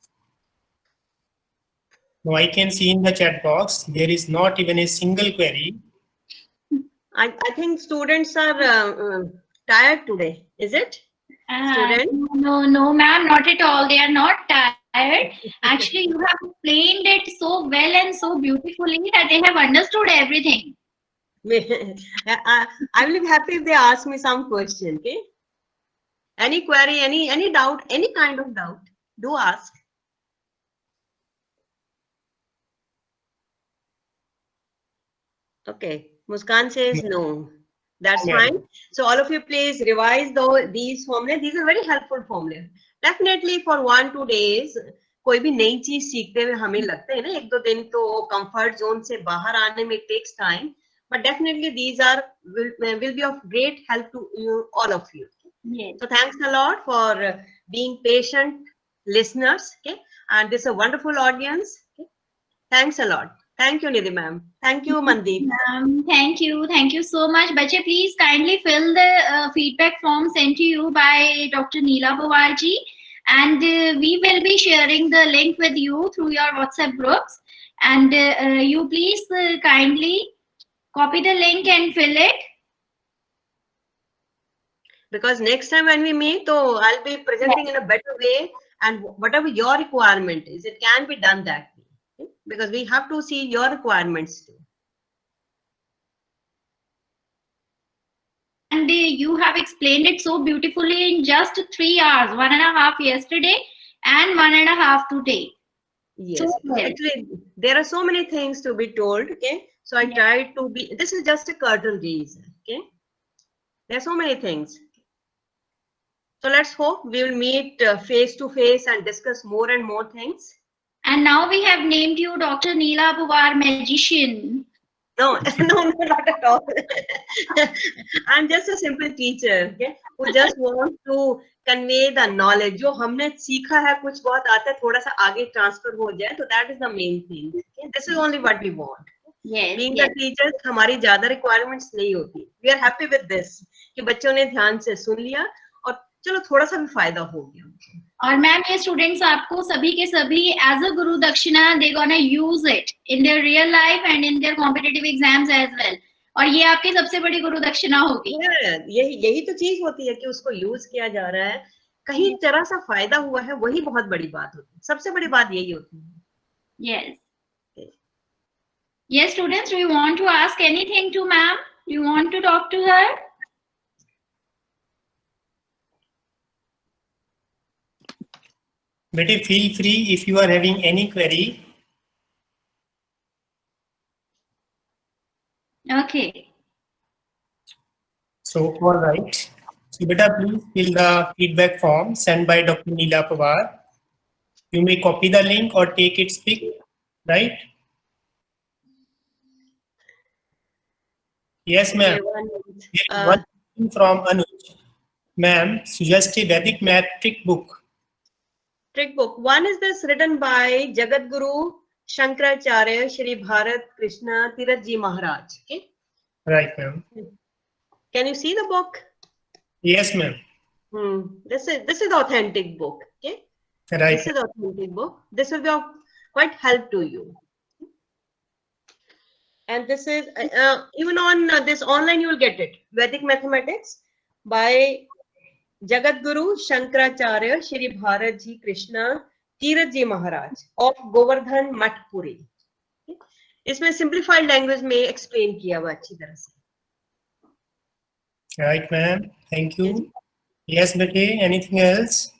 Speaker 5: Now I can see in the chat box, there is not even a single query.
Speaker 3: I think students are tired today, is it? Student?
Speaker 1: No, ma'am, not at all. They are not tired. Actually, you have explained it so well and so beautifully that they have understood everything.
Speaker 3: I will be happy if they ask me some question, okay? Any query, any doubt, any kind of doubt, do ask. Okay, Muskan says no. That's
Speaker 5: Yeah.
Speaker 3: fine. So all of you please revise these formulas. These are very helpful formulas. Definitely for 1-2 days, कोई भी नई चीज सीखते हुए हमें लगता है ना 1-2 दिन तो कंफर्ट जोन से बाहर आने में takes time. But definitely these will be of great help to you, all of you.
Speaker 1: Yes.
Speaker 3: So thanks a lot for being patient listeners. Okay, and this is a wonderful audience. Okay? Thanks a lot. Thank you, Nidhi ma'am. Thank you, Mandeep.
Speaker 1: Thank you so much. Bache, please kindly fill the feedback form sent to you by Dr. Neela Pawar ji, and we will be sharing the link with you through your WhatsApp groups. And you please kindly copy the link and fill it.
Speaker 3: Because next time when we meet, so I'll be presenting in a better way, and whatever your requirement is, it can be done that way. Okay? Because we have to see your requirements too.
Speaker 1: And you have explained it so beautifully in just 3 hours, 1.5 yesterday and 1.5 today.
Speaker 3: Yes,
Speaker 1: So well.
Speaker 3: actually, there are so many things to be told. Okay, so I tried to be. This is just a curtain raise. Okay, there are so many things. So let's hope we will meet face to face and discuss more and more things.
Speaker 1: And now we have named you Dr. Neela Pawar Magician.
Speaker 3: No, no, not at all. I'm just a simple teacher, okay, who just wants to convey the knowledge. जो हमने सीखा है कुछ बहुत आता है थोड़ा सा आगे transfer हो जाए, so that is the main thing. Okay? This is only what we want.
Speaker 1: Yes.
Speaker 3: Being the teachers, हमारी ज़्यादा requirements नहीं होती. We are happy with this कि बच्चों ने ध्यान से सुन लिया और चलो थोड़ा सा भी फायदा हो गया.
Speaker 1: और मैम ये स्टूडेंट्स आपको सभी के सभी as a guru dakshina they gonna use it in their real life and in their competitive exams as well, और ये आपकी सबसे बड़ी गुरु दक्षिणा होगी.
Speaker 3: यही तो चीज होती है कि उसको यूज किया जा रहा है, कहीं जरा सा फायदा हुआ है, वही बहुत बड़ी बात होती है. सबसे बड़ी बात यही होती है.
Speaker 1: Yes. Yes, students, do you want to ask anything to ma'am? Do you want to talk to her?
Speaker 5: Bete, feel free if you are having any query.
Speaker 1: Okay.
Speaker 5: So, all right. So, beta, please fill the feedback form sent by Dr. Neela Pawar. You may copy the link or take its pic, right? Yes, ma'am. One thing from Anuj. Ma'am, suggest a Vedic math trick book.
Speaker 3: Trick book. One is this written by Jagat Guru Shankaracharya Shri Bharat Krishna Tirath Ji Maharaj. Okay.
Speaker 5: Right, ma'am.
Speaker 3: Can you see the book?
Speaker 5: Yes, ma'am.
Speaker 3: This is the authentic book. Okay.
Speaker 5: Right.
Speaker 3: This is the authentic book. This will be of quite help to you. And this is even on this online you will get it. Vedic Mathematics by Jagat Guru Shankaracharya Shri Bharat Ji Krishna Tirath Ji Maharaj of Govardhan Matpuri. इसमें simplified language में explain किया हुआ अच्छी तरह से.
Speaker 5: Right, ma'am. Thank you. Yes, Bete, anything else?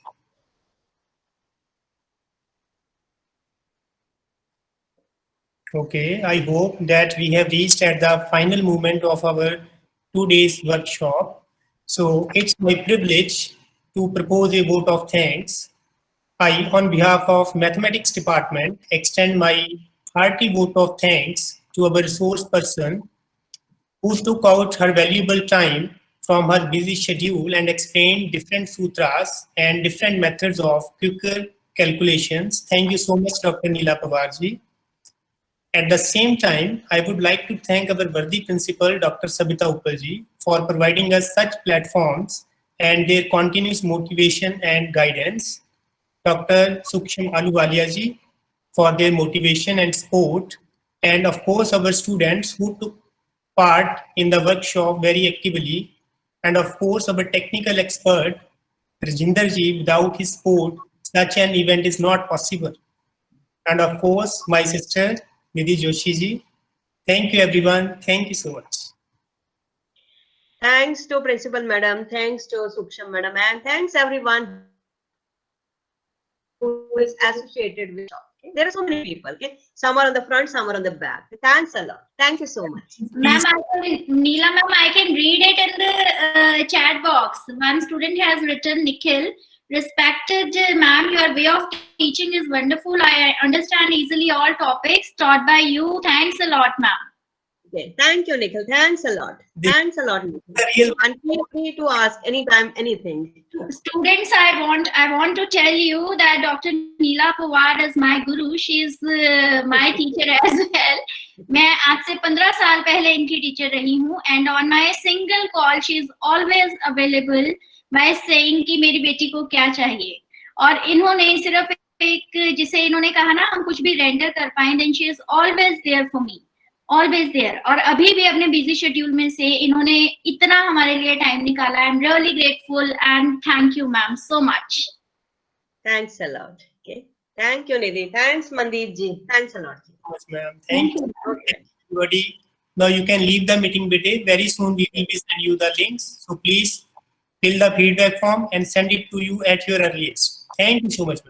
Speaker 5: Okay, I hope that we have reached at the final moment of our 2 days workshop. So it's my privilege to propose a vote of thanks. I, on behalf of Mathematics Department, extend my hearty vote of thanks to our resource person who took out her valuable time from her busy schedule and explained different sutras and different methods of quicker calculations. Thank you so much, Dr. Neela Pawar ji. At the same time, I would like to thank our worthy principal, Dr. Sabita Uppal ji, for providing us such platforms and their continuous motivation and guidance. Dr. Suksham Aluwalia ji for their motivation and support, and of course our students who took part in the workshop very actively, and of course our technical expert Rajinder ji. Without his support, such an event is not possible. And of course my sister Nidhi Joshi ji. Thank you everyone. Thank you so much.
Speaker 3: Thanks to Principal Madam, thanks to Suksham Madam, and thanks everyone who is associated with shop. Okay? There are so many people. Okay? Some are on the front, some are on the back. Thanks a lot. Thank you so much.
Speaker 1: Ma'am, Neela ma'am, I can read it in the chat box. One student has written, Nikhil, respected ma'am, your way of teaching is wonderful. I understand easily all topics taught by you. Thanks a lot, ma'am.
Speaker 3: Okay. Thank you, Nikhil. Thanks a lot. Thanks a lot, Nikhil.
Speaker 5: The real
Speaker 3: And feel free to ask anytime, anything.
Speaker 1: Students, I want to tell you that Dr. Neela Pawar is my guru. She is my teacher as well. मैं आज से 15 साल पहले इनकी teacher रही हूँ, and on my single call she is always available by saying कि मेरी बेटी को क्या चाहिए. और इन्होंने सिर्फ एक जिसे इन्होंने कहा ना हम कुछ भी रेंडर कर पाए, then she is always there for me. Always there. और अभी भी अपने बिजी शेड्यूल में से इन्होंने इतना हमारे लिए टाइम निकाला. I am really grateful and thank you ma'am so much.
Speaker 3: Thanks a lot. Okay. Thank you, Nidhi. Thanks, Mandeep ji. Thanks a lot.
Speaker 5: much, ma'am. Thank you, everybody. Now you can leave the meeting today. Very soon we will be sending you the links. So please fill the feedback form and send it to you at your earliest. Thank you so much.